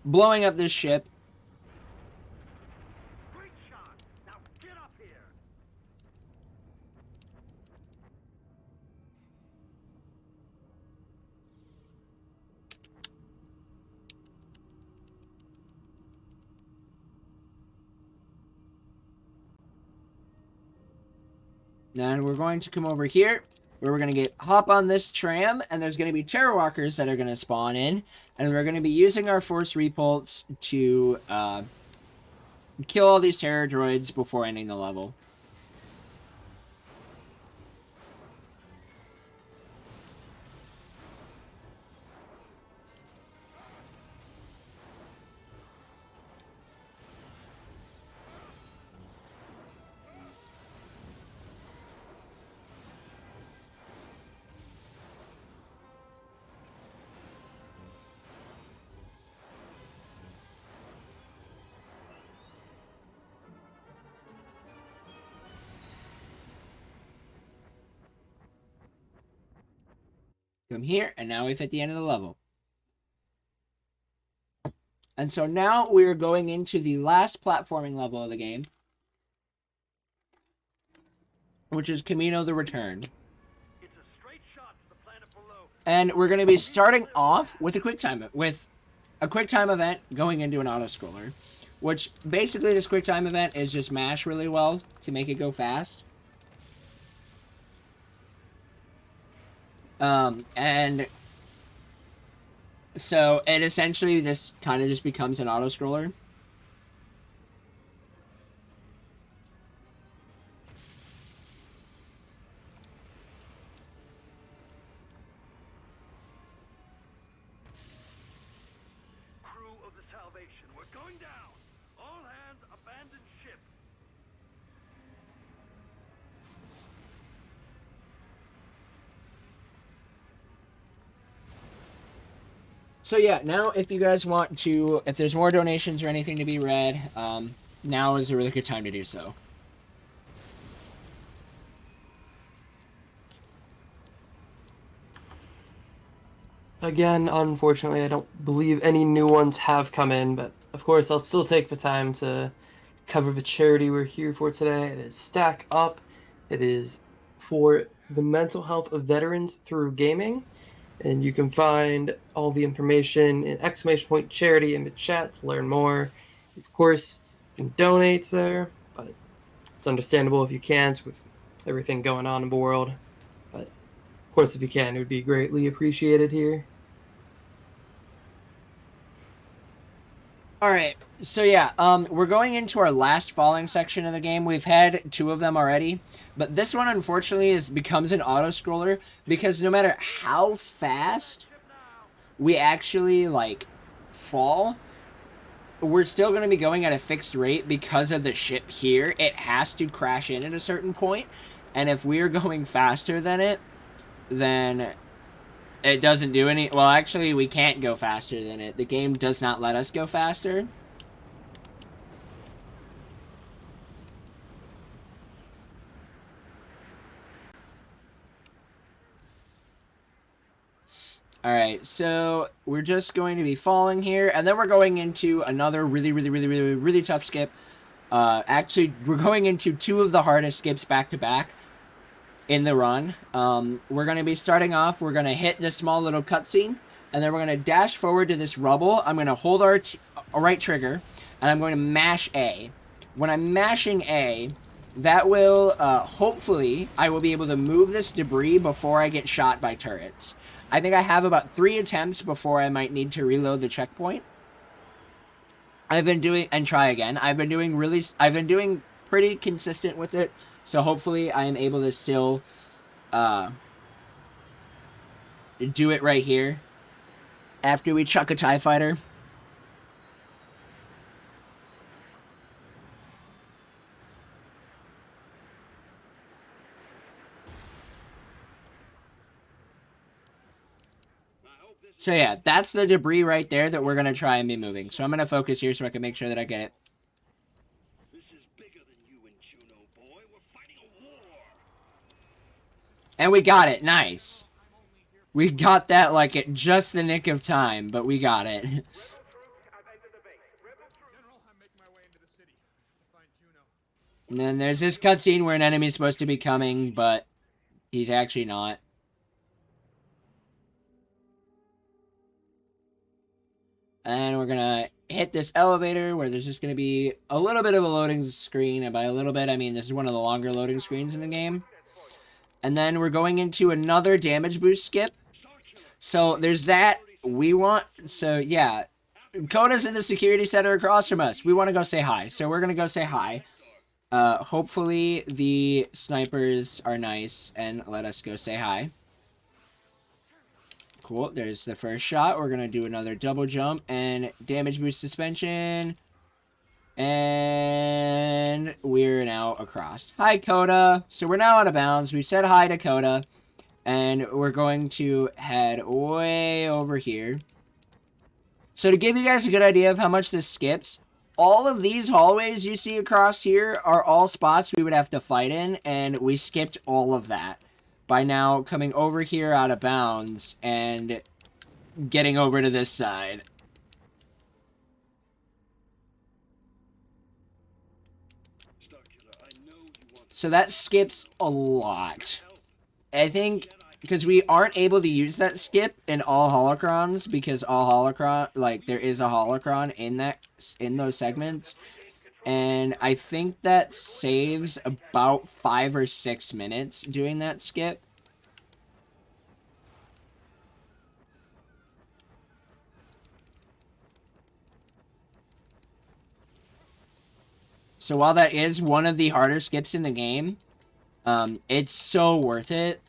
Blowing up this ship. Great shot. Now get up here. Then we're going to come over here, where we're going to hop on this tram, and there's going to be terror walkers that are going to spawn in, and we're going to be using our force repulse to kill all these terror droids before ending the level. Come here, and now we've hit the end of the level. And so now we're going into the last platforming level of the game, which is Camino the Return. It's a straight shot to the planet below. And we're going to be starting off with a quick time event going into an auto-scroller, which basically this quick time event is just mash really well to make it go fast. And so it essentially this kind of just becomes an auto-scroller. Crew of the Salvation, we're going down. All hands, abandon ship. So yeah, now if you guys want to, if there's more donations or anything to be read, now is a really good time to do so. Again, unfortunately, I don't believe any new ones have come in, but of course, I'll still take the time to cover the charity we're here for today. It is Stack Up. It is for the mental health of veterans through gaming. And you can find all the information in ! charity in the chat to learn more. Of course, you can donate there, but it's understandable if you can't with everything going on in the world. But of course, if you can, it would be greatly appreciated here. Alright, so yeah, we're going into our last falling section of the game. We've had 2 of them already, but this one, unfortunately, becomes an auto-scroller, because no matter how fast we actually, like, fall, we're still going to be going at a fixed rate because of the ship here. It has to crash in at a certain point, and if we're going faster than it, then it doesn't do any... Well, actually, we can't go faster than it. The game does not let us go faster. Alright, so we're just going to be falling here, and then we're going into another really tough skip. Actually, we're going into 2 of the hardest skips back-to-back in the run. We're going to be starting off, we're going to hit this small little cutscene, and then we're going to dash forward to this rubble. I'm going to hold our right trigger, and I'm going to mash A. When I'm mashing A, that will, hopefully, I will be able to move this debris before I get shot by turrets. I think I have about 3 attempts before I might need to reload the checkpoint. I've been doing pretty consistent with it, so hopefully I am able to still do it right here after we chuck a TIE fighter. So yeah, that's the debris right there that we're going to try and be moving. So I'm going to focus here so I can make sure that I get it. This is bigger than you and Juno, boy. We're fighting a war. And we got it. Nice. We got that like at just the nick of time, but we got it. General, I'm making my way into the city to find Juno. And then there's this cutscene where an enemy's supposed to be coming, but he's actually not. And we're going to hit this elevator where there's just going to be a little bit of a loading screen. And by a little bit, I mean this is one of the longer loading screens in the game. And then we're going into another damage boost skip. So there's that. So yeah. Coda's in the security center across from us. We want to go say hi. So we're going to go say hi. Hopefully the snipers are nice and let us go say hi. Cool, there's the first shot. We're going to do another double jump and damage boost suspension. And we're now across. Hi, Coda. So we're now out of bounds. We said hi to Coda. And we're going to head way over here. So to give you guys a good idea of how much this skips, all of these hallways you see across here are all spots we would have to fight in. And we skipped all of that. by now coming over here out of bounds and getting over to this side. So that skips a lot. I think because we aren't able to use that skip in all holocrons, because all holocron, like, there is a holocron in those segments. And I think that saves about 5 or 6 minutes doing that skip. So while that is one of the harder skips in the game, it's so worth it.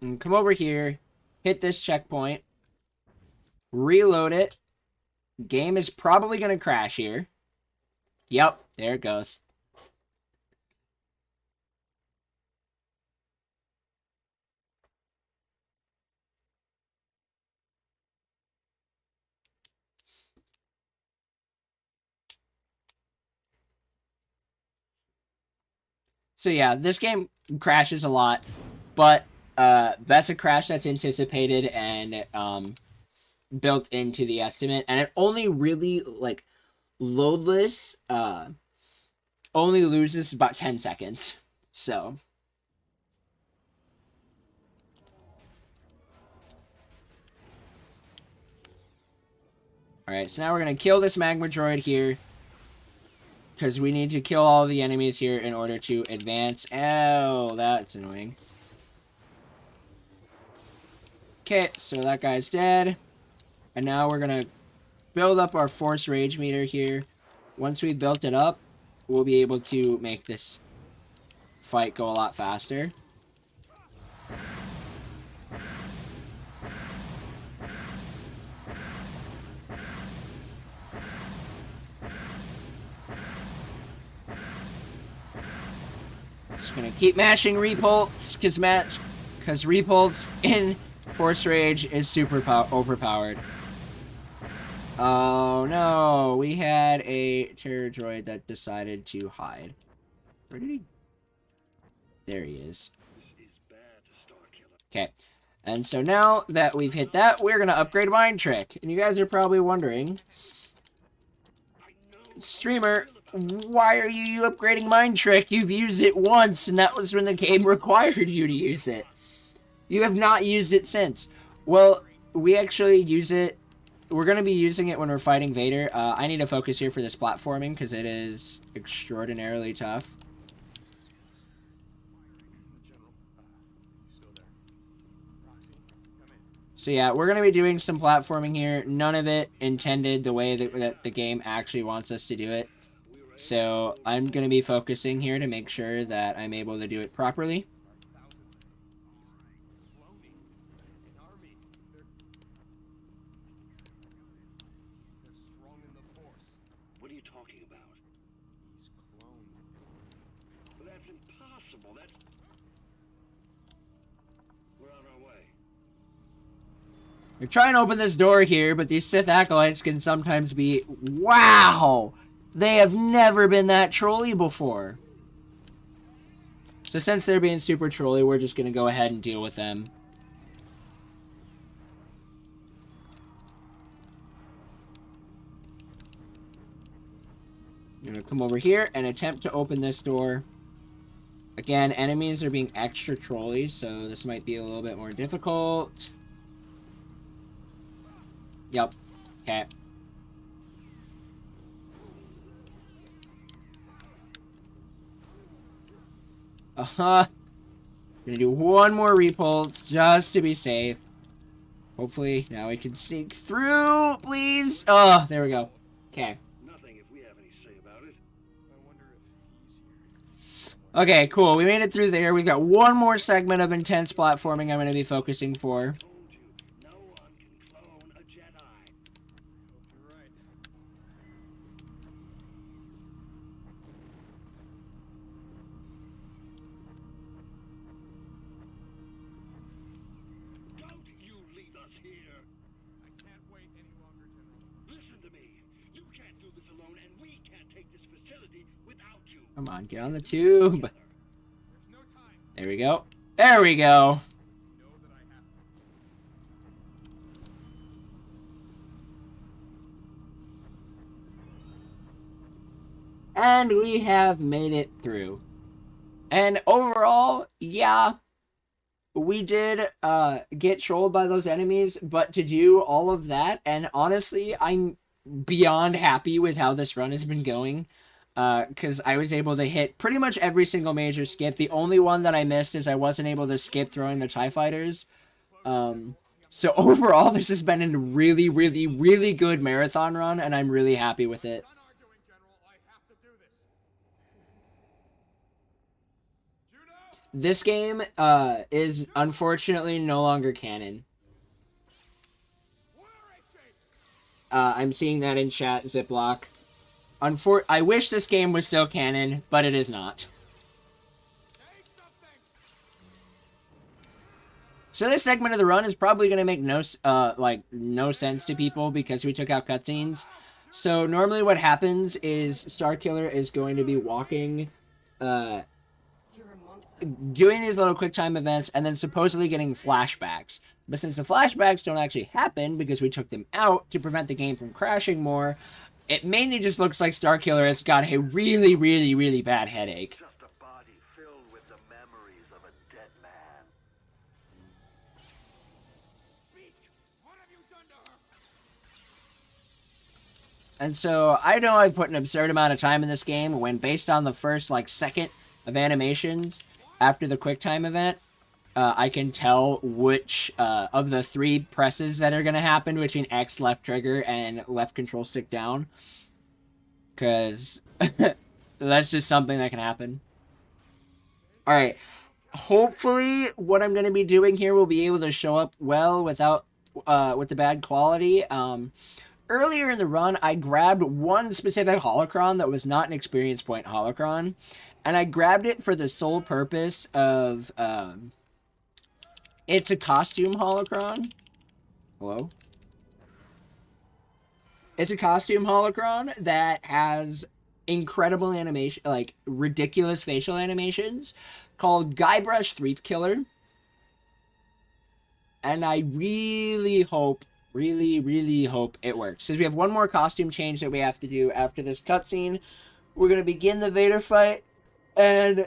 And come over here, hit this checkpoint, reload it. Game is probably going to crash here. Yep, there it goes. So yeah, this game crashes a lot, but that's a crash that's anticipated and built into the estimate, and it only really, like, loadless only loses about 10 seconds. So alright, so now we're gonna kill this magma droid here, because we need to kill all the enemies here in order to advance. Oh, that's annoying. Okay, so that guy's dead. And now we're going to build up our force rage meter here. Once we've built it up, we'll be able to make this fight go a lot faster. Just gonna keep mashing repulse, because repulse in force rage is super overpowered. Oh no, we had a terror droid that decided to hide. Where did he? There he is. Okay, and so now that we've hit that, we're gonna upgrade Mind Trick. And you guys are probably wondering, streamer, why are you upgrading Mind Trick? You've used it once, and that was when the game required you to use it. You have not used it since. Well, we actually use it. We're going to be using it when we're fighting Vader. I need to focus here for this platforming, because it is extraordinarily tough. So yeah, we're going to be doing some platforming here. None of it intended the way that the game actually wants us to do it. So I'm going to be focusing here to make sure that I'm able to do it properly. What are you talking about? He's cloned. Well, that's impossible. We're on our way. We're trying to open this door here, but these Sith acolytes can sometimes be... Wow! They have never been that trolly before. So since they're being super trolly, we're just going to go ahead and deal with them. I'm going to come over here and attempt to open this door. Again, enemies are being extra trolly, so this might be a little bit more difficult. Yep. Okay. Gonna do one more repulse just to be safe. Hopefully, now we can sneak through, please. Oh, there we go. Okay. Nothing if we have any say about it. I wonder if he's here. Okay, cool. We made it through there. We've got one more segment of intense platforming I'm going to be focusing for. Told you, no one can clone a Jedi. Hope you're right. Don't you leave us here. I can't wait any longer, General. Listen to me. You can't do the us alone, and we can't take this facility without you. Come on, get on the tube. There's no time. There we go. There we go. You know that I have to. And we have made it through. And overall, yeah, we did get trolled by those enemies, but to do all of that, and honestly, I'm beyond happy with how this run has been going, because I was able to hit pretty much every single major skip. The only one that I missed is I wasn't able to skip throwing the TIE fighters. So overall, this has been a really, really, really good marathon run, and I'm really happy with it. Done arguing, General. I have to do this. Juno! This game is unfortunately no longer canon. Where is she? I'm seeing that in chat, Ziploc. I wish this game was still canon, but it is not. Say something. So this segment of the run is probably going to make no sense to people because we took out cutscenes. So normally what happens is Starkiller is going to be walking, doing these little quick time events, and then supposedly getting flashbacks. But since the flashbacks don't actually happen because we took them out to prevent the game from crashing more, it mainly just looks like Starkiller has got a really, really, really bad headache. Just a body filled with the memories of a dead man. Speak. What have you done to her? And so I know I've put an absurd amount of time in this game when based on the first second of animations after the QuickTime event, I can tell which of the 3 presses that are going to happen between X, left trigger, and left control stick down. Because that's just something that can happen. Alright. Hopefully what I'm going to be doing here will be able to show up well without with the bad quality. Earlier in the run, I grabbed one specific holocron that was not an experience point holocron. And I grabbed it for the sole purpose of... it's a costume holocron. Hello? It's a costume holocron that has incredible animation, ridiculous facial animations, called Guybrush Threep Killer. And I really hope, really, really hope it works. Since we have one more costume change that we have to do after this cutscene, we're going to begin the Vader fight, and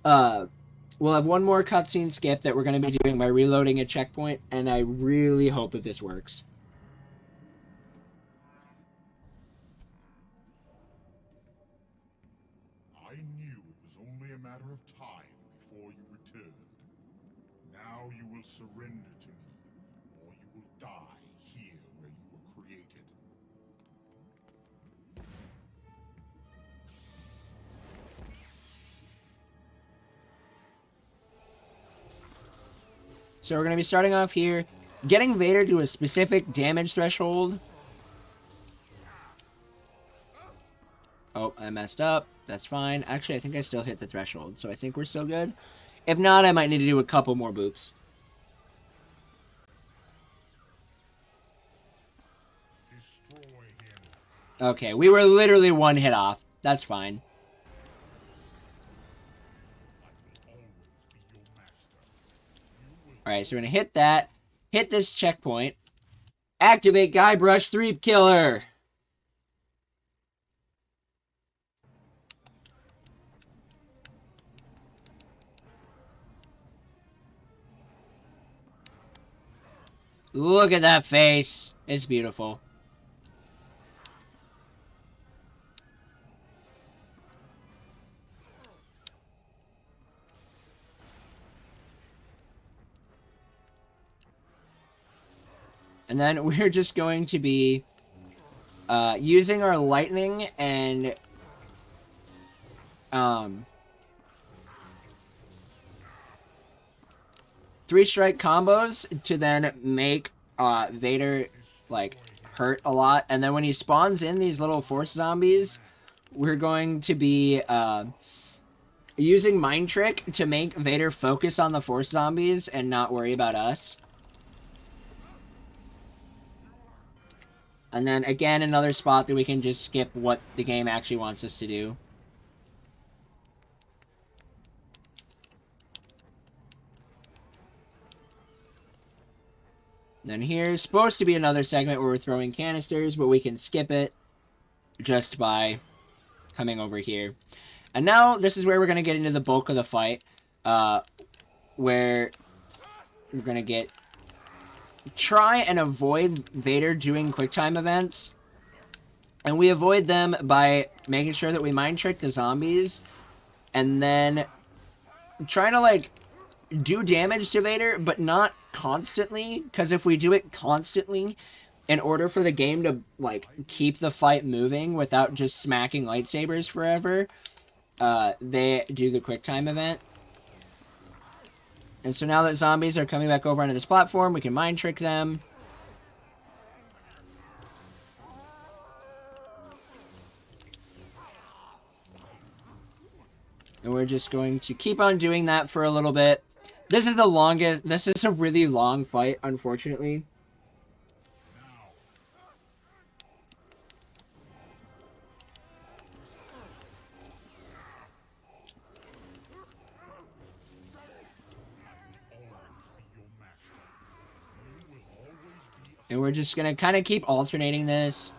we'll have one more cutscene skip that we're going to be doing by reloading a checkpoint, and I really hope that this works. I knew it was only a matter of time before you returned. Now you will surrender to me, or you will die here where you were created. So we're going to be starting off here, getting Vader to a specific damage threshold. Oh, I messed up. That's fine. Actually, I think I still hit the threshold, so I think we're still good. If not, I might need to do a couple more boops. Destroy him. Okay, we were literally one hit off. That's fine. I will always be your master. You will Alright, so we're going to hit that. Hit this checkpoint. Activate Guybrush Threep Killer. Look at that face. It's beautiful. And then we're just going to be using our lightning and three-strike combos to then make Vader hurt a lot. And then when he spawns in these little force zombies, we're going to be using Mind Trick to make Vader focus on the force zombies and not worry about us. And then again, another spot that we can just skip what the game actually wants us to do. Then here's supposed to be another segment where we're throwing canisters, but we can skip it just by coming over here. And now this is where we're going to get into the bulk of the fight, where we're going to try and avoid Vader doing QuickTime events. And we avoid them by making sure that we mind trick the zombies and then trying to, like, do damage to Vader, but not constantly, because if we do it constantly, in order for the game to, like, keep the fight moving without just smacking lightsabers forever, they do the QuickTime event. And so now that zombies are coming back over onto this platform, we can mind trick them. And we're just going to keep on doing that for a little bit. This is a really long fight, unfortunately. And we're just going to kind of keep alternating this.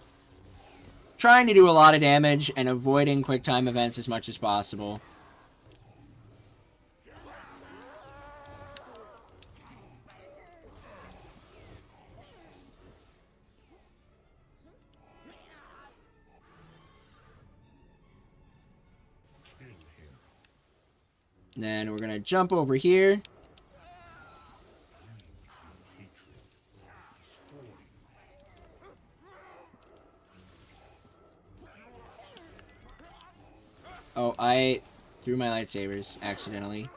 Trying to do a lot of damage and avoiding QuickTime events as much as possible. Then we're going to jump over here. Oh, I threw my lightsabers accidentally.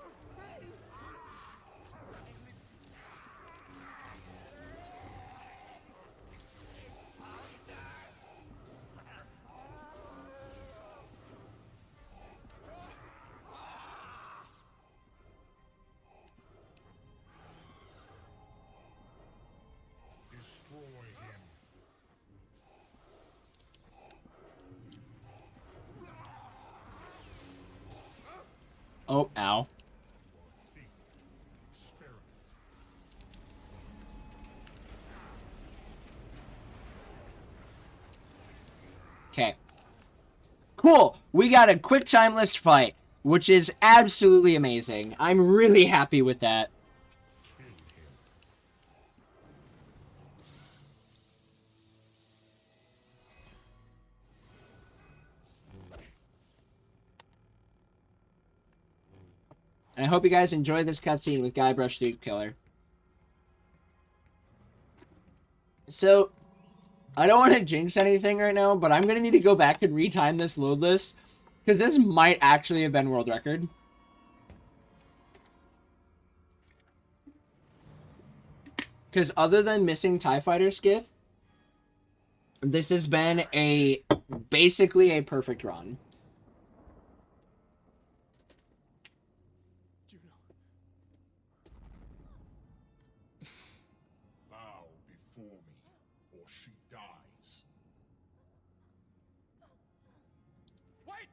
Oh, ow. Okay. Cool! We got a quick time list fight, which is absolutely amazing. I'm really happy with that. And I hope you guys enjoyed this cutscene with Guybrush Threepwood Killer. So, I don't want to jinx anything right now, but I'm going to need to go back and retime this load list, because this might actually have been world record. Because other than missing TIE Fighter Skiff, this has been basically a perfect run. Bow before me, or she dies. Wait!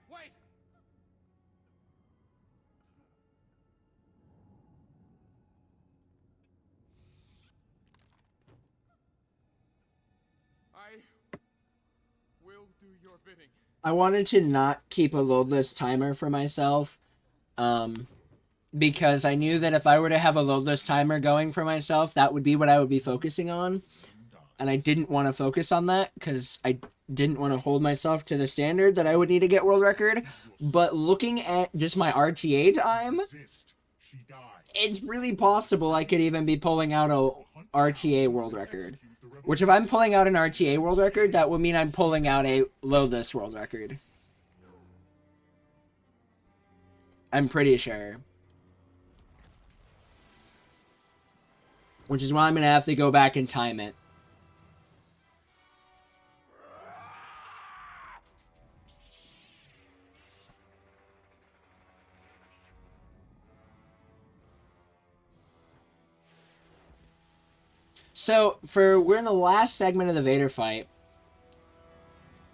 I will do your bidding. I wanted to not keep a load list timer for myself, because I knew that if I were to have a load list timer going for myself, that would be what I would be focusing on. And I didn't want to focus on that because I didn't want to hold myself to the standard that I would need to get world record. But looking at just my RTA time, it's really possible I could even be pulling out a RTA world record. Which if I'm pulling out an RTA world record, that would mean I'm pulling out a load list world record. I'm pretty sure. Which is why I'm going to have to go back and time it. So, we're in the last segment of the Vader fight.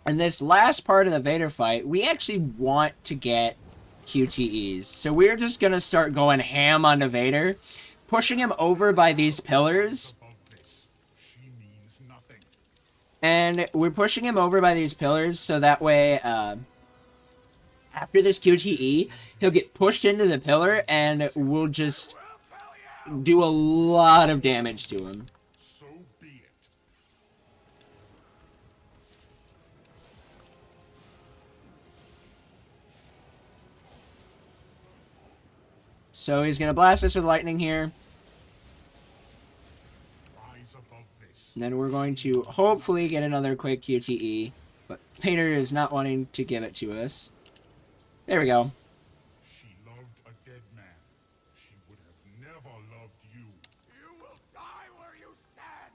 in this last part of the Vader fight, we actually want to get QTEs. So we're just going to start going ham on the Vader, pushing him over by these pillars. Above this, she means nothing. And we're pushing him over by these pillars so that way, after this QTE, he'll get pushed into the pillar and we'll just do a lot of damage to him. So be it. So he's going to blast us with lightning here. Rise above this. And then we're going to hopefully get another quick QTE. But Vader is not wanting to give it to us. There we go. She loved a dead man. She would have never loved you. You will die where you stand!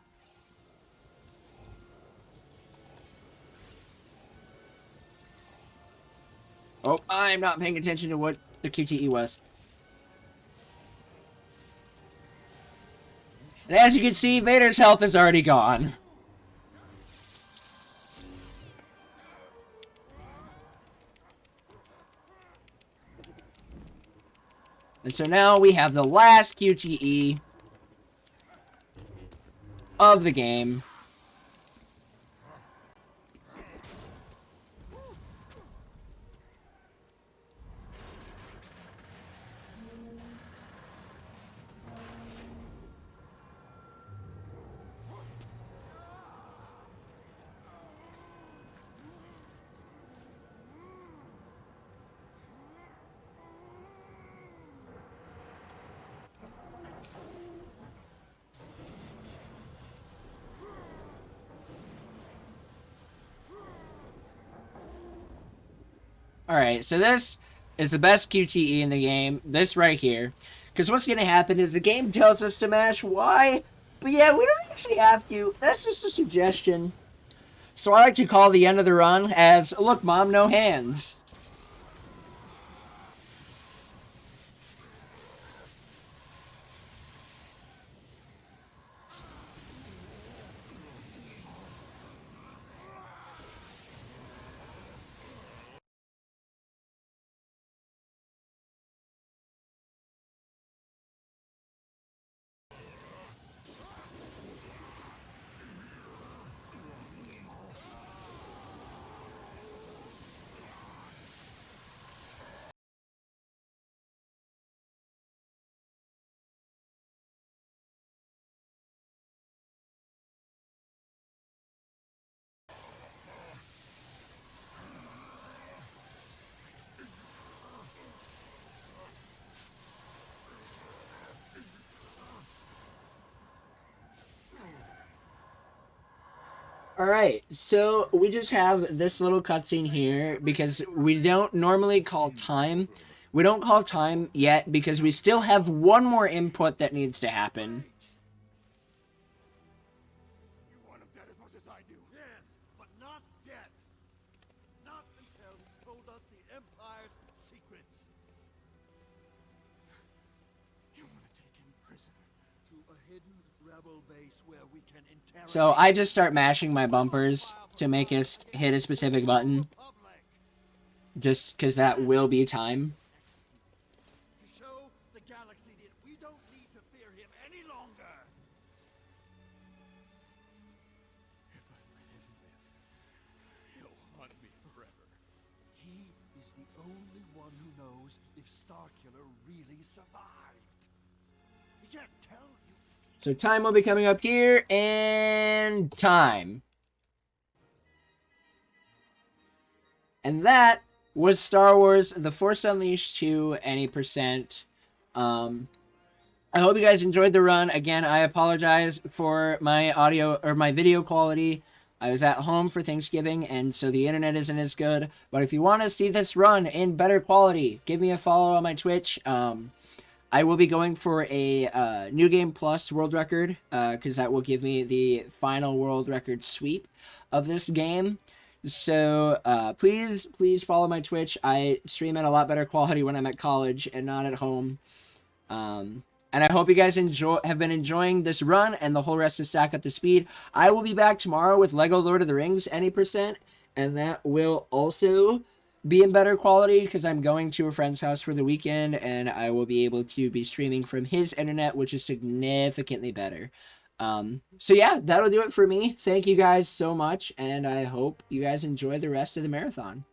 Oh, I'm not paying attention to what the QTE was. And as you can see, Vader's health is already gone. And so now we have the last QTE of the game. Alright, so this is the best QTE in the game. This right here. Because what's going to happen is the game tells us to mash Y. But yeah, we don't actually have to. That's just a suggestion. So I like to call the end of the run as, look, Mom, no hands. Alright, so we just have this little cutscene here because we don't normally call time. We don't call time yet because we still have one more input that needs to happen. You want him dead as much as I do. Yes, but not yet. Not until he told us the Empire's secrets. You want to take him prisoner? To a hidden rebel base where we can interrogate So I just start mashing my bumpers to make us hit a specific button. the public. Just because that will be time. To show the galaxy that we don't need to fear him any longer. If I let him live, he'll hunt me forever. He is the only one who knows if Starkiller really survived. He can't tell you. So time will be coming up here, and time. And that was Star Wars The Force Unleashed 2 any percent. I hope you guys enjoyed the run. Again, I apologize for my audio or my video quality. I was at home for Thanksgiving, and so the internet isn't as good. But if you want to see this run in better quality, give me a follow on my Twitch. I will be going for a New Game Plus world record, because that will give me the final world record sweep of this game. So please follow my Twitch. I stream at a lot better quality when I'm at college and not at home. And I hope you guys have been enjoying this run and the whole rest of Stack Up to Speed. I will be back tomorrow with Lego Lord of the Rings any percent. and that will also be in better quality because I'm going to a friend's house for the weekend, and I will be able to be streaming from his internet, which is significantly better. So yeah, that'll do it for me. Thank you guys so much, and I hope you guys enjoy the rest of the marathon.